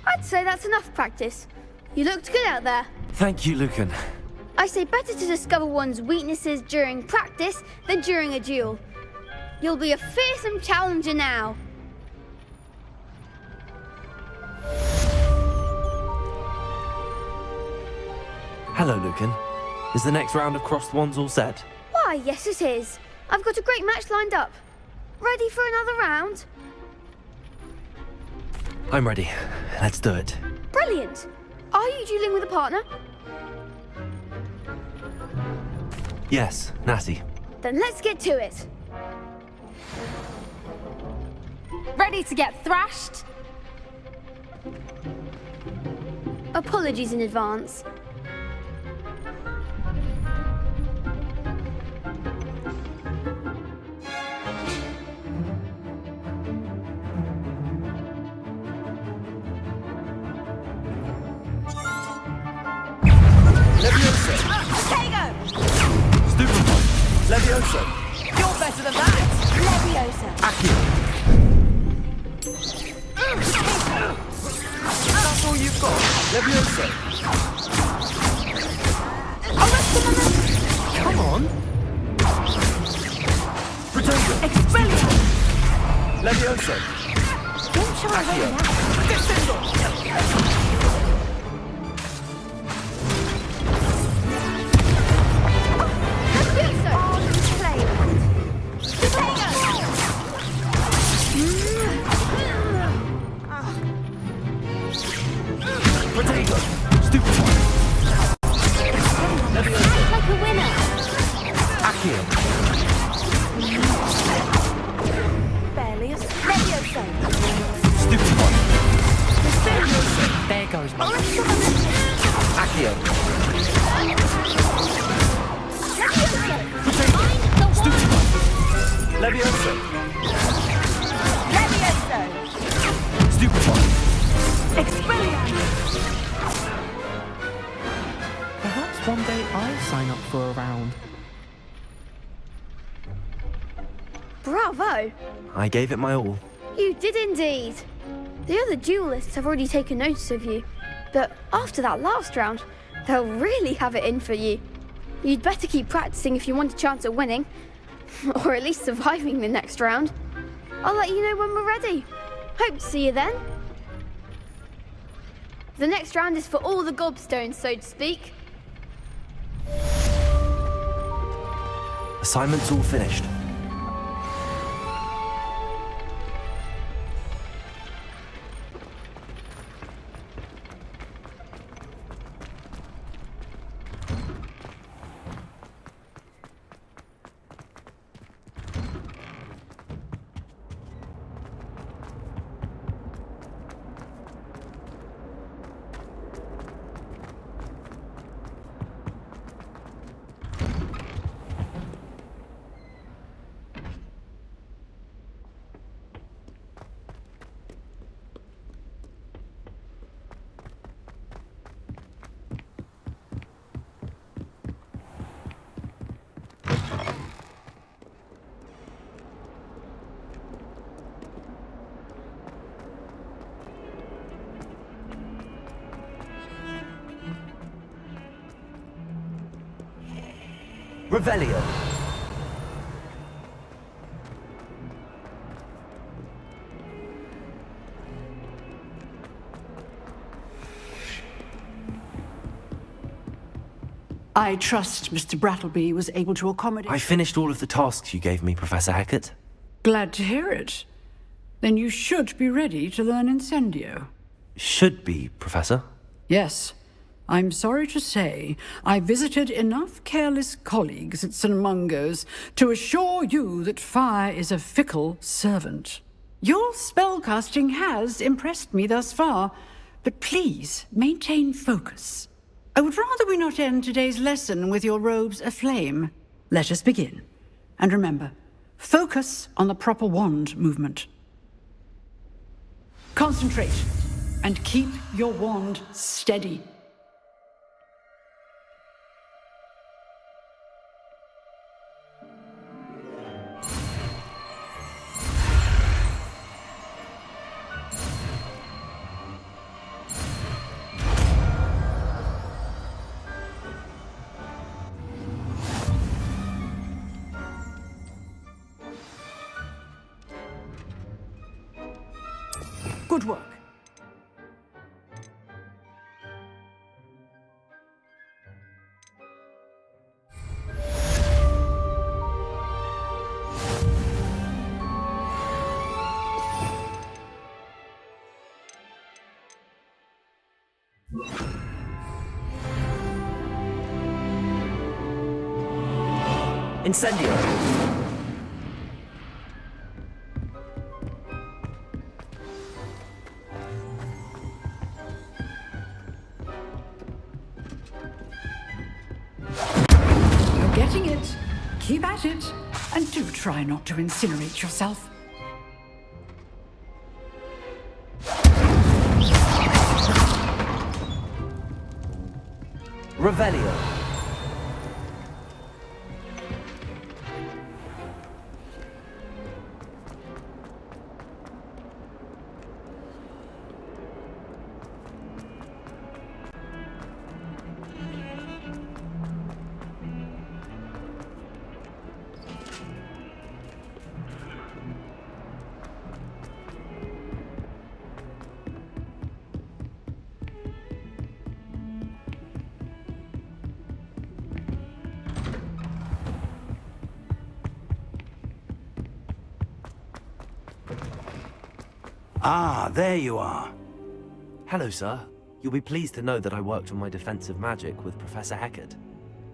I'd say that's enough practice. You looked good out there. Thank you, Lucan. I say better to discover one's weaknesses during practice than during a duel. You'll be a fearsome challenger now. Hello, Lucan. Is the next round of Crossed Wands all set? Why, yes it is. I've got a great match lined up. Ready for another round? I'm ready. Let's do it. Brilliant. Are you dueling with a partner? Yes, Natsai. Then let's get to it. Ready to get thrashed? Apologies in advance. Levioso. Diagon! Stupid one. Levioso. You're better than that! Leviosa! Accio. That's all you've got? Levioso. Come on! Protego. Expelliarmus! Levioso. Don't shy away Accio. now. Descendo! Protego. Stupid one. Levioso. Like a winner. Accio. Barely a Leviosa! Stupid one. Leviosa! There goes my... Accio. Leviosa! Stupid one. Levioso. Leviosa! Stupid one. Expelliarmus! Perhaps one day I'll sign up for a round. Bravo. I gave it my all. You did indeed. The other duelists have already taken notice of you. But after that last round, they'll really have it in for you. You'd better keep practicing if you want a chance at winning. Or at least surviving the next round. I'll let you know when we're ready. Hope to see you then. The next round is for all the gobstones, so to speak. Assignment's all finished. Revelio. I trust Mr. Brattleby was able to accommodate... I finished all of the tasks you gave me, Professor Hackett. Glad to hear it. Then you should be ready to learn Incendio. Should be, Professor. Yes. I'm sorry to say, I visited enough careless colleagues at St. Mungo's to assure you that fire is a fickle servant. Your spellcasting has impressed me thus far, but please maintain focus. I would rather we not end today's lesson with your robes aflame. Let us begin. And remember, focus on the proper wand movement. Concentrate, and keep your wand steady. Good work. Incendio. Getting it. Keep at it. And do try not to incinerate yourself. Revelio. Ah, there you are. Hello, sir. You'll be pleased to know that I worked on my defensive magic with Professor Hackett.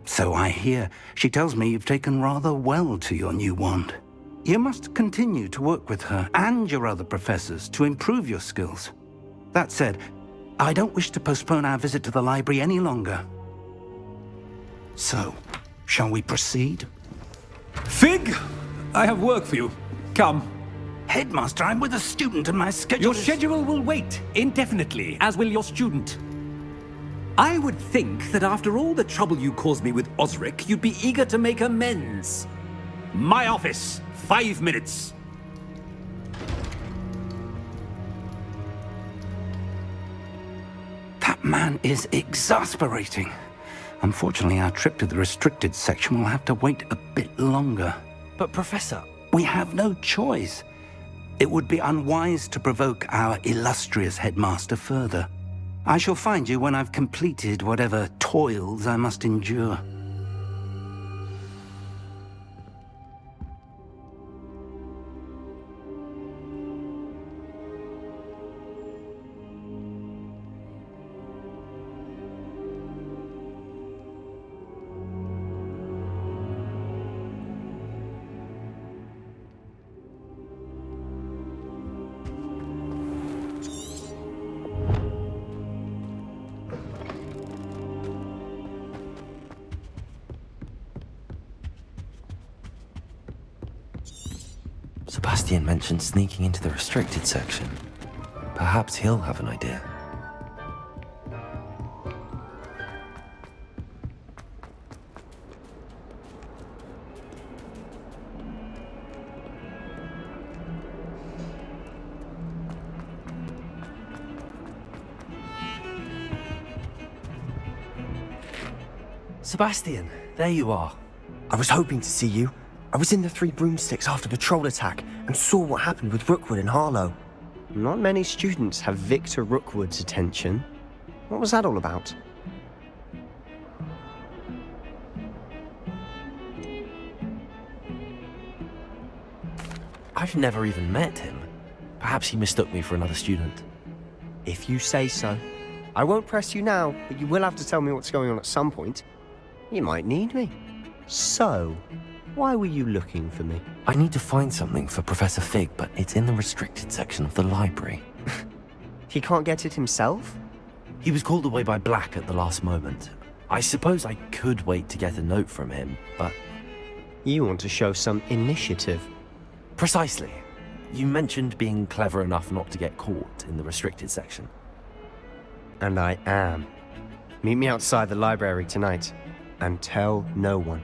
So I hear. She tells me you've taken rather well to your new wand. You must continue to work with her and your other professors to improve your skills. That said, I don't wish to postpone our visit to the library any longer. So, shall we proceed? Fig! I have work for you. Come. Headmaster, I'm with a student and my schedule Your schedule will wait indefinitely, as will your student. I would think that after all the trouble you caused me with Osric, you'd be eager to make amends. My office, 5 minutes. That man is exasperating. Unfortunately, our trip to the restricted section will have to wait a bit longer. But, Professor... We have no choice. It would be unwise to provoke our illustrious headmaster further. I shall find you when I've completed whatever toils I must endure. Sebastian mentioned sneaking into the restricted section. Perhaps he'll have an idea. Sebastian, there you are. I was hoping to see you. I was in the Three Broomsticks after the troll attack and saw what happened with Rookwood and Harlow. Not many students have Victor Rookwood's attention. What was that all about? I've never even met him. Perhaps he mistook me for another student. If you say so. I won't press you now, but you will have to tell me what's going on at some point. You might need me. So, why were you looking for me? I need to find something for Professor Fig, but it's in the restricted section of the library. He can't get it himself? He was called away by Black at the last moment. I suppose I could wait to get a note from him, but... You want to show some initiative. Precisely. You mentioned being clever enough not to get caught in the restricted section. And I am. Meet me outside the library tonight, and tell no one.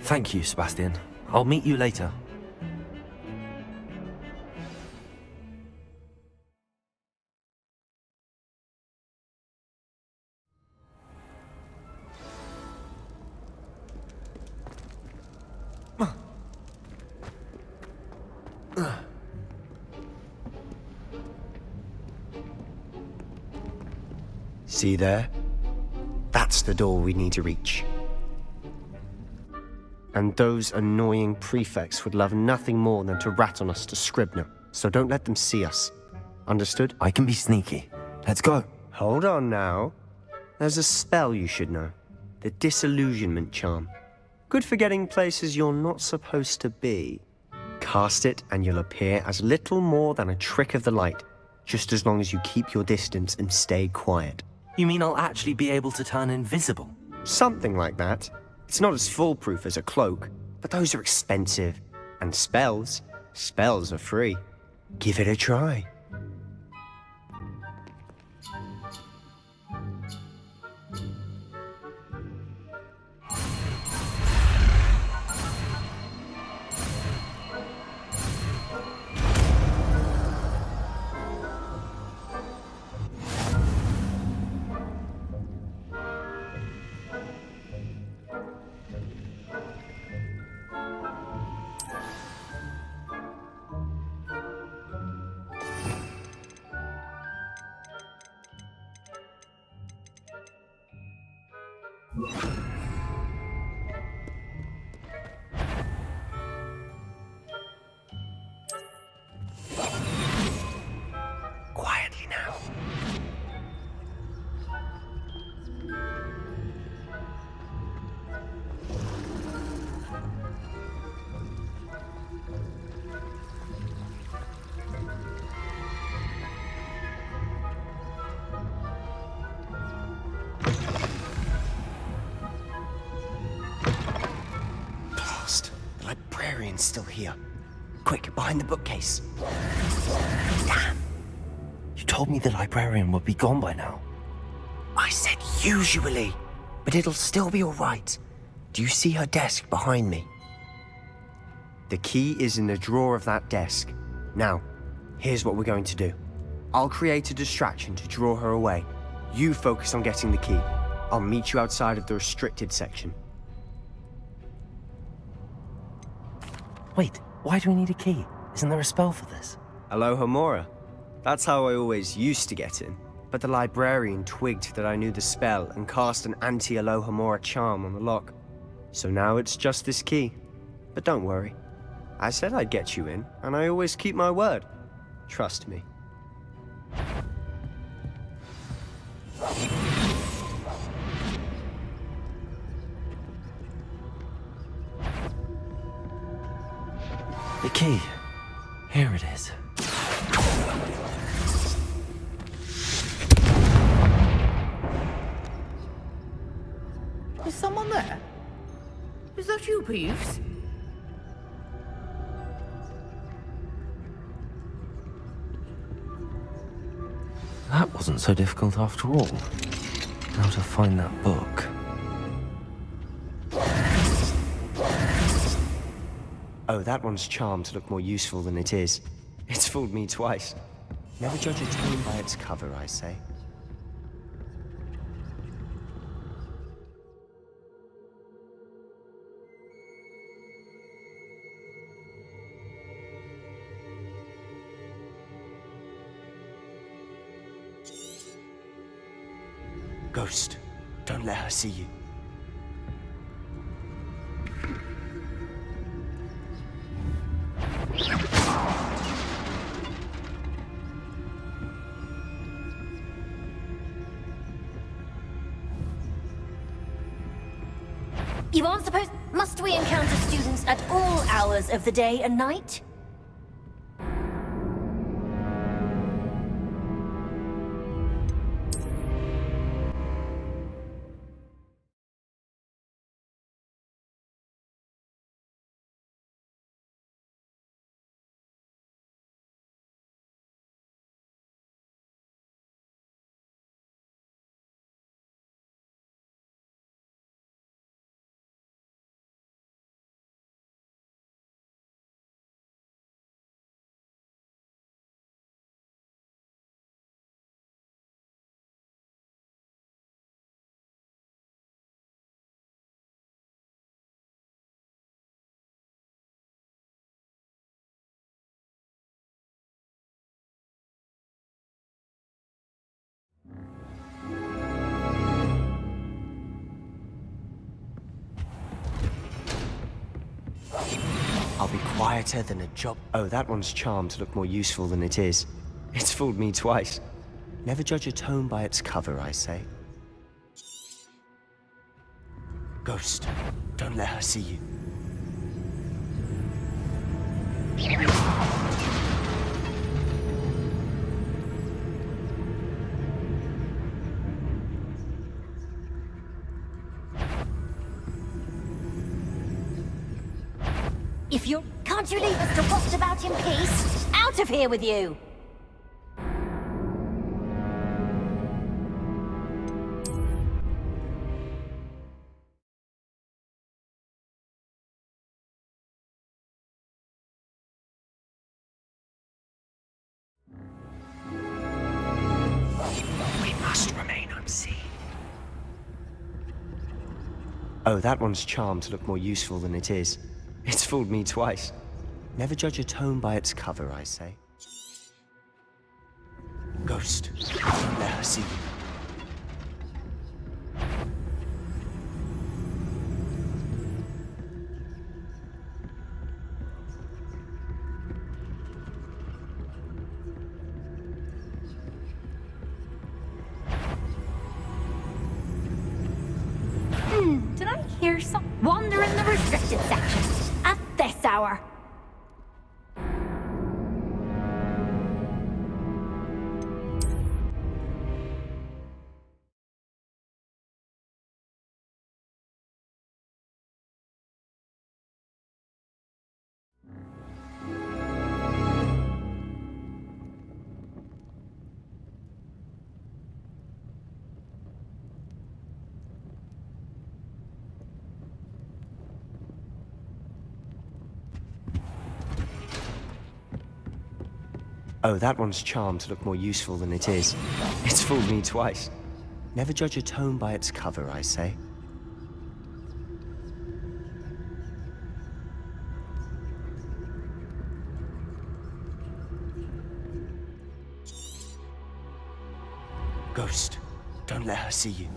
Thank you, Sebastian. I'll meet you later. See there? That's the door we need to reach. And those annoying prefects would love nothing more than to rat on us to Scribner, so don't let them see us. Understood? I can be sneaky. Let's go. Hold on now. There's a spell you should know. The Disillusionment Charm. Good for getting places you're not supposed to be. Cast it and you'll appear as little more than a trick of the light, just as long as you keep your distance and stay quiet. You mean I'll actually be able to turn invisible? Something like that. It's not as foolproof as a cloak, but those are expensive. And spells are free. Give it a try. Quietly now. Blast! The librarian's still here. Quick, behind the bookcase. Damn! You told me the librarian would be gone by now. I said usually, but it'll still be all right. Do you see her desk behind me? The key is in the drawer of that desk. Now, here's what we're going to do. I'll create a distraction to draw her away. You focus on getting the key. I'll meet you outside of the restricted section. Wait, why do we need a key? Isn't there a spell for this? Alohomora. That's how I always used to get in. But the librarian twigged that I knew the spell and cast an anti-Alohomora charm on the lock. So now it's just this key. But don't worry. I said I'd get you in, and I always keep my word. Trust me. The key. Here it is. Is someone there? Is that you, Peeves? That wasn't so difficult after all. How to find that book. Oh, that one's charmed to look more useful than it is. It's fooled me twice. Never judge a tome by its cover, I say. Ghost, don't let her see you. You aren't supposed... Must we encounter students at all hours of the day and night? I'll be quieter than a job. Oh, that one's charmed to look more useful than it is. It's fooled me twice. Never judge a tome by its cover, I say. Ghost, don't let her see you. If you're... Can't you leave us to rot about in peace? Out of here with you! We must remain unseen. Oh, that one's charmed to look more useful than it is. It's fooled me twice. Never judge a tome by its cover, I say. Ghost, don't let her see you. Did I hear some... Wander in the restricted section at this hour? Oh, that one's charmed to look more useful than it is. It's fooled me twice. Never judge a tome by its cover, I say. Ghost, don't let her see you.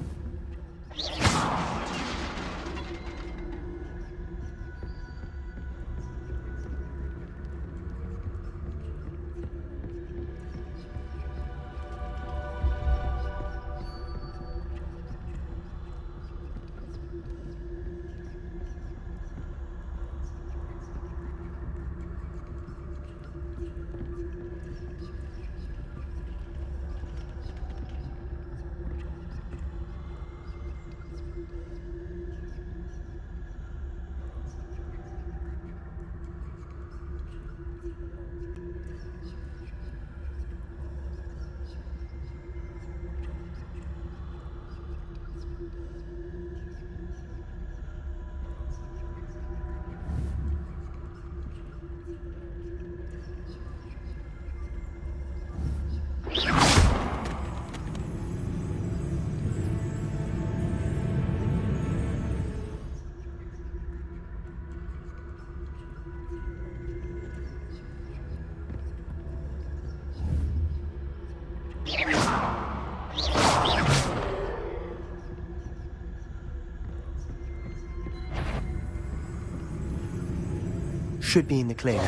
should be in the clear.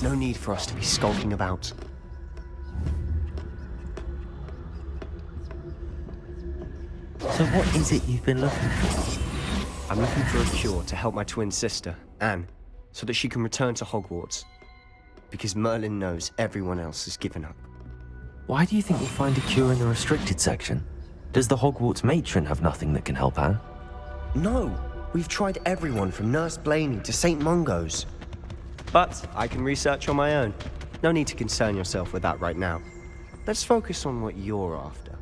No need for us to be skulking about. So what is it you've been looking for? I'm looking for a cure to help my twin sister, Anne, so that she can return to Hogwarts. Because Merlin knows everyone else has given up. Why do you think we'll find a cure in the restricted section? Does the Hogwarts matron have nothing that can help Anne? No, we've tried everyone from Nurse Blaney to St. Mungo's. But I can research on my own. No need to concern yourself with that right now. Let's focus on what you're after.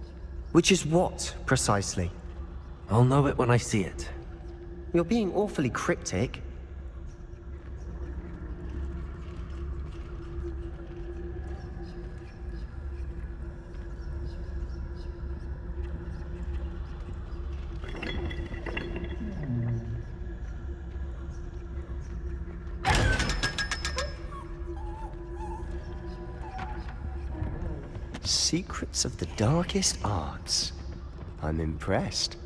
Which is what, precisely? I'll know it when I see it. You're being awfully cryptic. Secrets of the darkest arts. I'm impressed.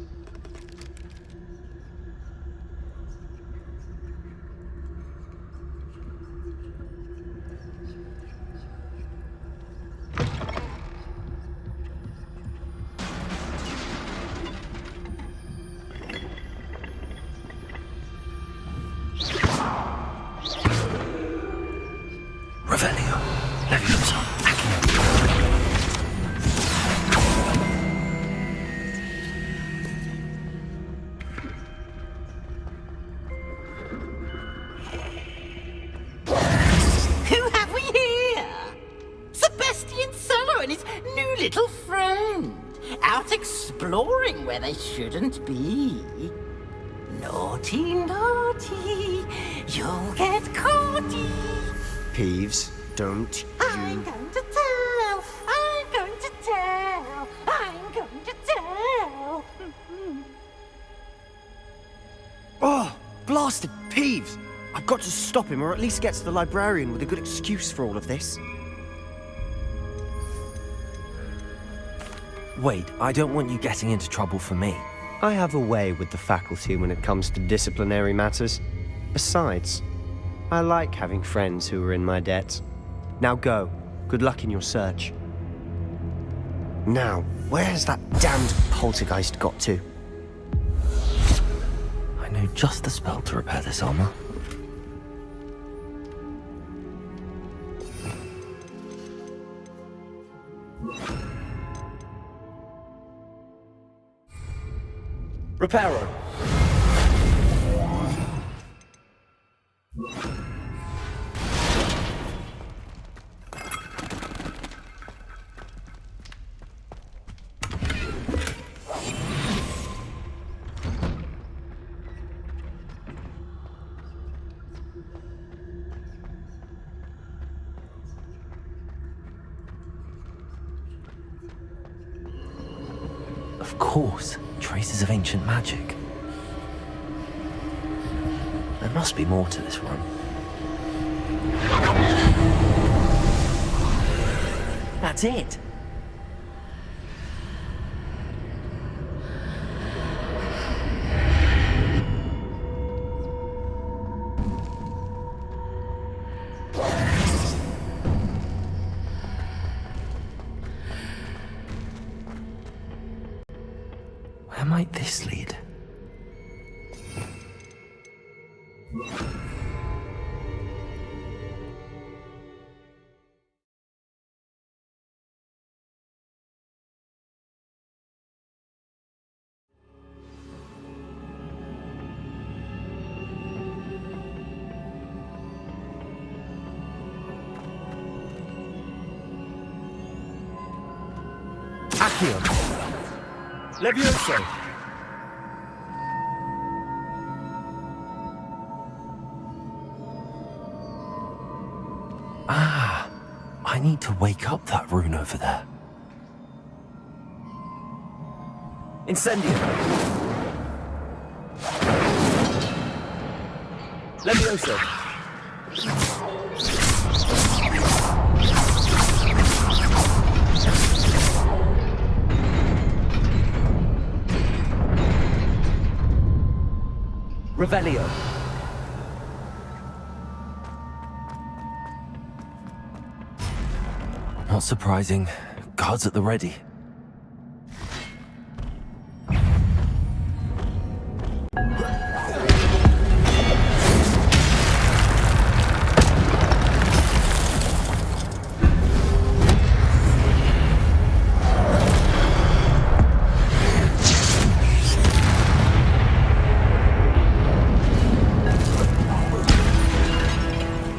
Revelio, Leviosa, Accio. Who have we here? Sebastian Solo and his new little friend. Out exploring where they shouldn't be. Naughty, naughty, you'll get caughty. Peeves, don't I'm going to tell, I'm going to tell, I'm going to tell. Oh, blasted Peeves! I've got to stop him, or at least get to the librarian with a good excuse for all of this. Wait, I don't want you getting into trouble for me. I have a way with the faculty when it comes to disciplinary matters. Besides, I like having friends who are in my debt. Now go. Good luck in your search. Now, where has that damned poltergeist got to? I know just the spell to repair this armor. Reparo. Of course, traces of ancient magic. There must be more to this room. That's it! Where might this lead? Accio. Levioso. Ah, I need to wake up that rune over there. Incendio. Levioso. Revelio. Not surprising. Guards at the ready.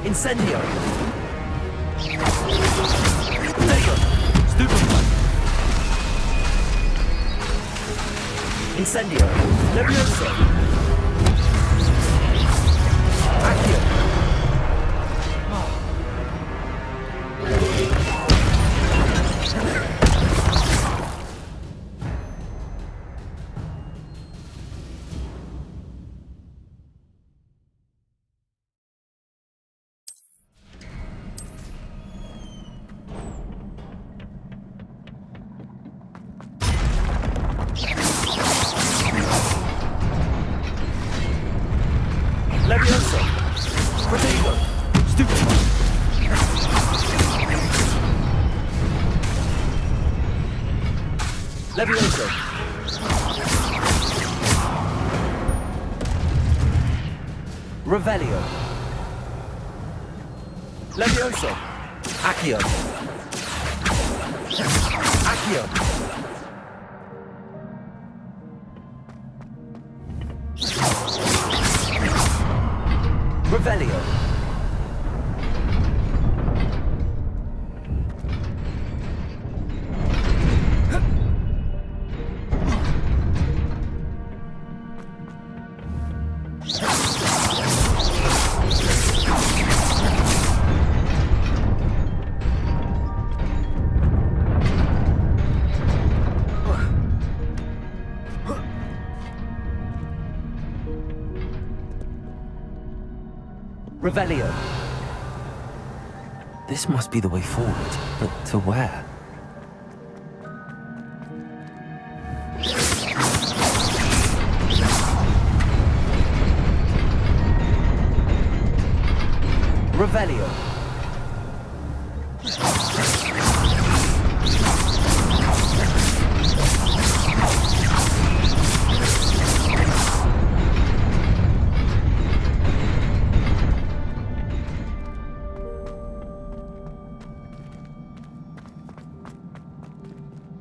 Incendio! Incendio! Levioso! Accio! Levioso! Protego! Stupefy! Levioso! Revelio! Levioso! Accio! Accio! Revelio! Revelio. This must be the way forward, but to where? Revelio.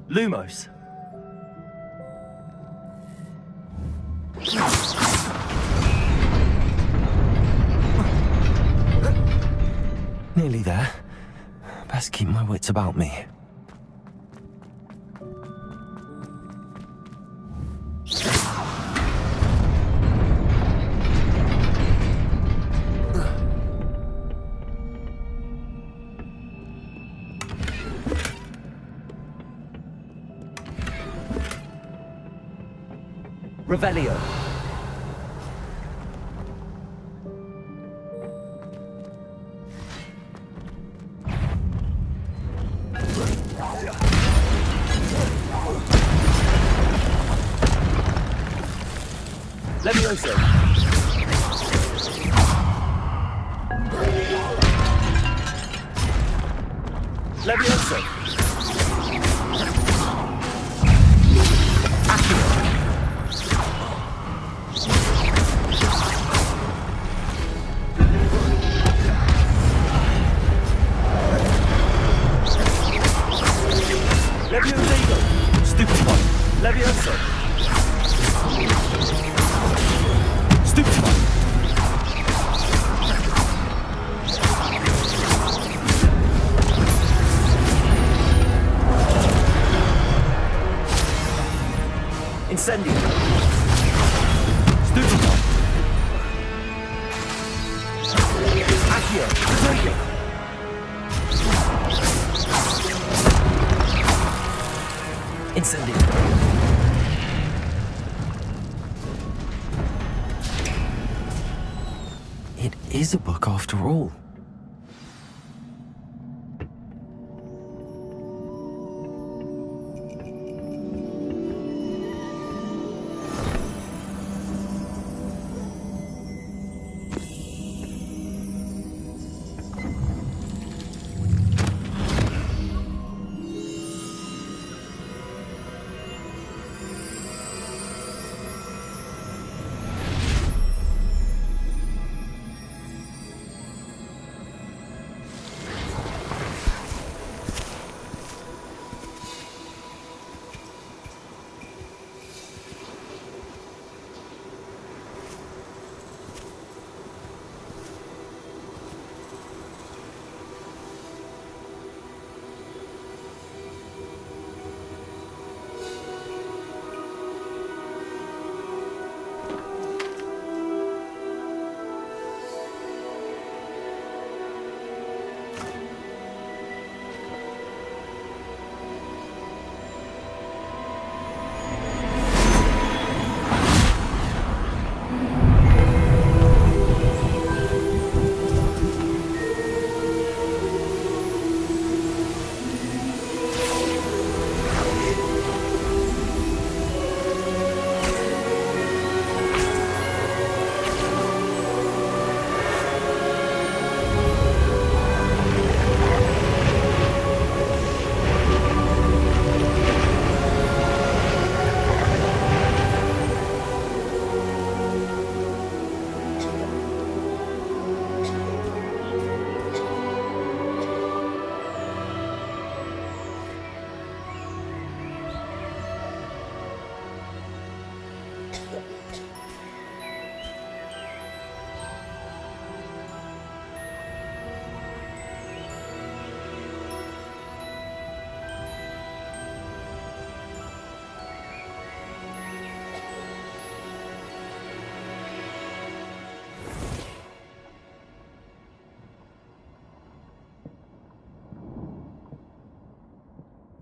Lumos. Nearly there. Best keep my wits about me. Revelio. Levioso. Levioso. Accio. Levioso. Stupefy. Levioso. Stupefy. Incendio. Stupefy. Accio. Protego. Incendio. It is a book after all.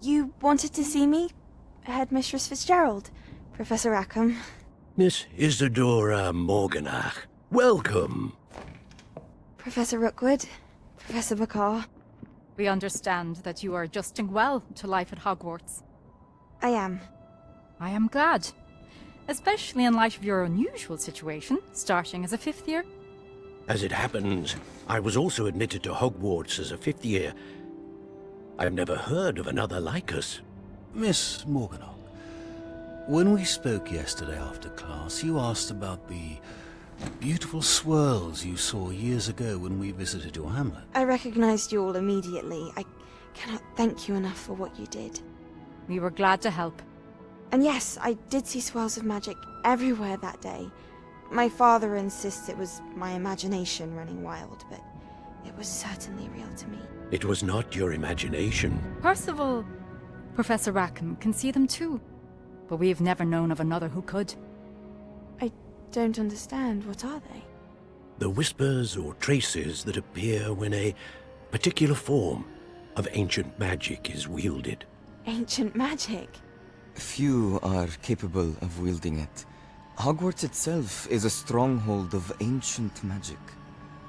You wanted to see me? Headmistress Fitzgerald, Professor Rackham. Miss Isadora Morganach, welcome. Professor Rookwood, Professor McCaw. We understand that you are adjusting well to life at Hogwarts. I am. I am glad. Especially in light of your unusual situation, starting as a 5th year. As it happens, I was also admitted to Hogwarts as a 5th year. I've never heard of another like us. Miss Morganach, when we spoke yesterday after class, you asked about the beautiful swirls you saw years ago when we visited your hamlet. I recognized you all immediately. I cannot thank you enough for what you did. We were glad to help. And yes, I did see swirls of magic everywhere that day. My father insists it was my imagination running wild, but it was certainly real to me. It was not your imagination. Percival, Professor Rackham can see them too, but we've never known of another who could. I don't understand. What are they? The whispers or traces that appear when a particular form of ancient magic is wielded. Ancient magic? Few are capable of wielding it. Hogwarts itself is a stronghold of ancient magic.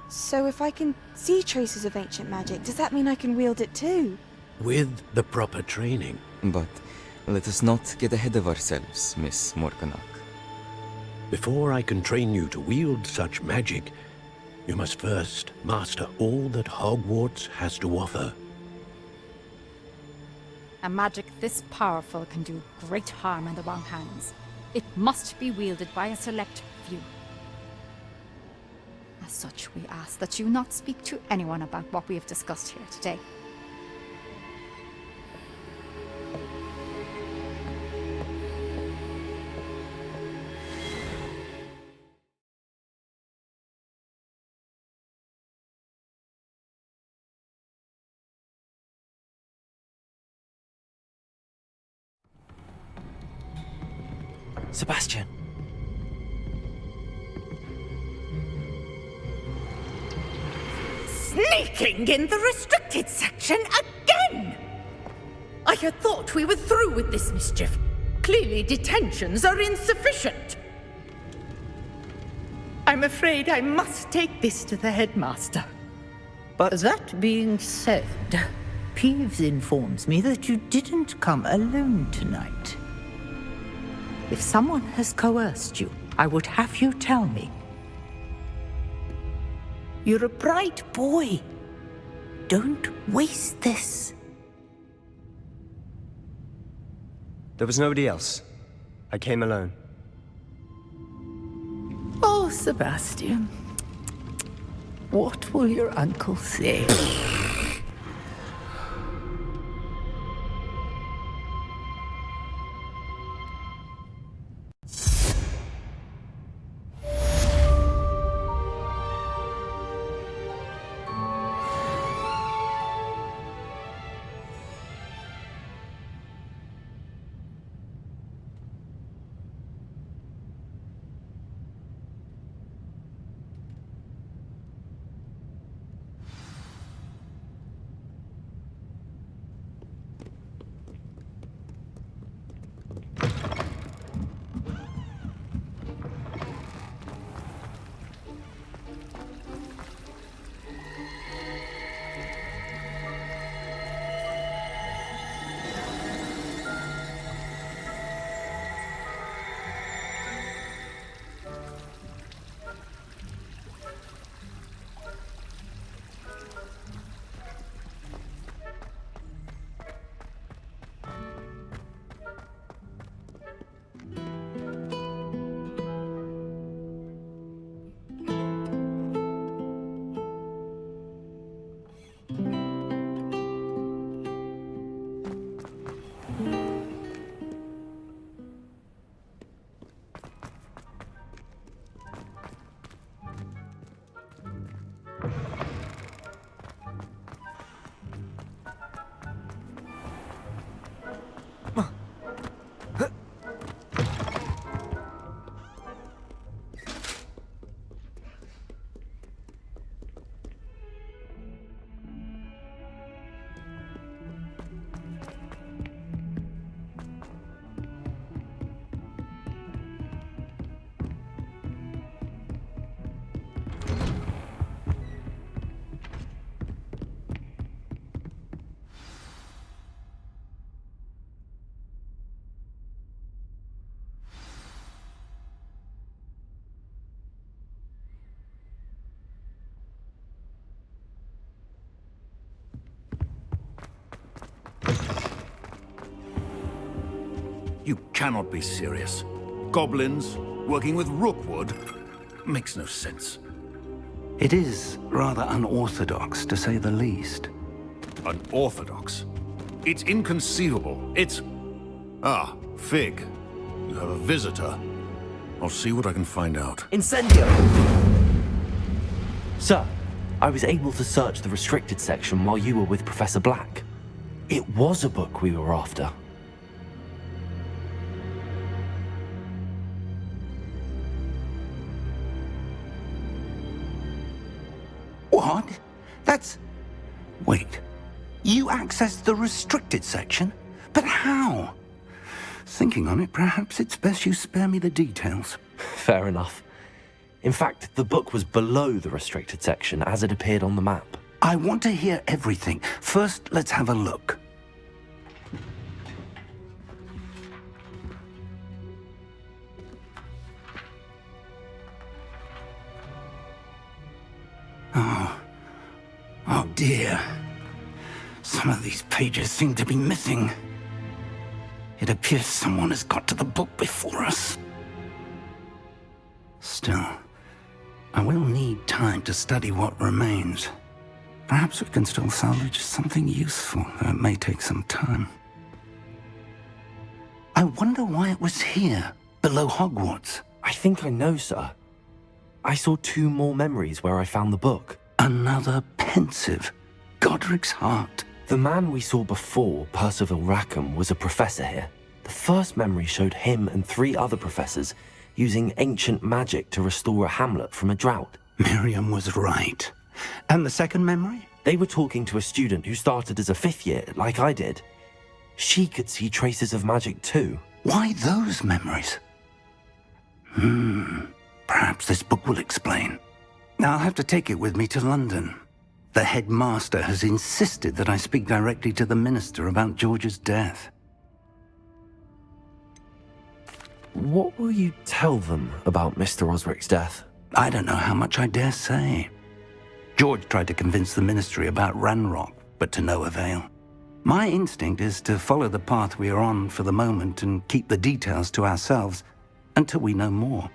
So if I can see traces of ancient magic, does that mean I can wield it too? With the proper training. But let us not get ahead of ourselves, Miss Morganach. Before I can train you to wield such magic, you must first master all that Hogwarts has to offer. A magic this powerful can do great harm in the wrong hands. It must be wielded by a select few. As such, we ask that you not speak to anyone about what we have discussed here today. Sebastian. Sneaking in the restricted section again! I had thought we were through with this mischief. Clearly detentions are insufficient. I'm afraid I must take this to the headmaster. But that being said, Peeves informs me that you didn't come alone tonight. If someone has coerced you, I would have you tell me. You're a bright boy. Don't waste this. There was nobody else. I came alone. Oh, Sebastian. What will your uncle say? You cannot be serious. Goblins working with Rookwood makes no sense. It is rather unorthodox, to say the least. Unorthodox? It's inconceivable. It's... Ah, Fig. You have a visitor. I'll see what I can find out. Incendio! Sir, I was able to search the restricted section while you were with Professor Black. It was a book we were after. What? That's... Wait. You accessed the restricted section? But how? Thinking on it, perhaps it's best you spare me the details. Fair enough. In fact, the book was below the restricted section as it appeared on the map. I want to hear everything. First, let's have a look. Oh dear. Some of these pages seem to be missing. It appears someone has got to the book before us. Still, I will need time to study what remains. Perhaps we can still salvage something useful, though it may take some time. I wonder why it was here, below Hogwarts. I think I know, sir. I saw 2 more memories where I found the book. Another pensive. Godric's heart. The man we saw before, Percival Rackham, was a professor here. The first memory showed him and 3 other professors using ancient magic to restore a hamlet from a drought. Miriam was right. And the second memory? They were talking to a student who started as a 5th year, like I did. She could see traces of magic too. Why those memories? Perhaps this book will explain. I'll have to take it with me to London. The headmaster has insisted that I speak directly to the minister about George's death. What will you tell them about Mr. Osric's death? I don't know how much I dare say. George tried to convince the ministry about Ranrock, but to no avail. My instinct is to follow the path we are on for the moment and keep the details to ourselves until we know more.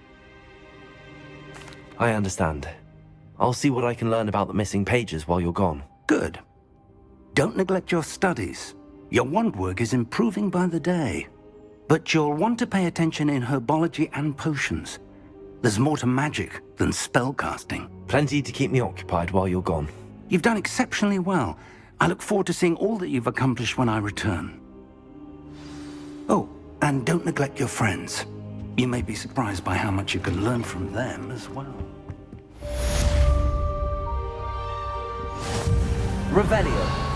I understand. I'll see what I can learn about the missing pages while you're gone. Good. Don't neglect your studies. Your wand work is improving by the day. But you'll want to pay attention in herbology and potions. There's more to magic than spellcasting. Plenty to keep me occupied while you're gone. You've done exceptionally well. I look forward to seeing all that you've accomplished when I return. Oh, and don't neglect your friends. You may be surprised by how much you can learn from them as well. Revelio.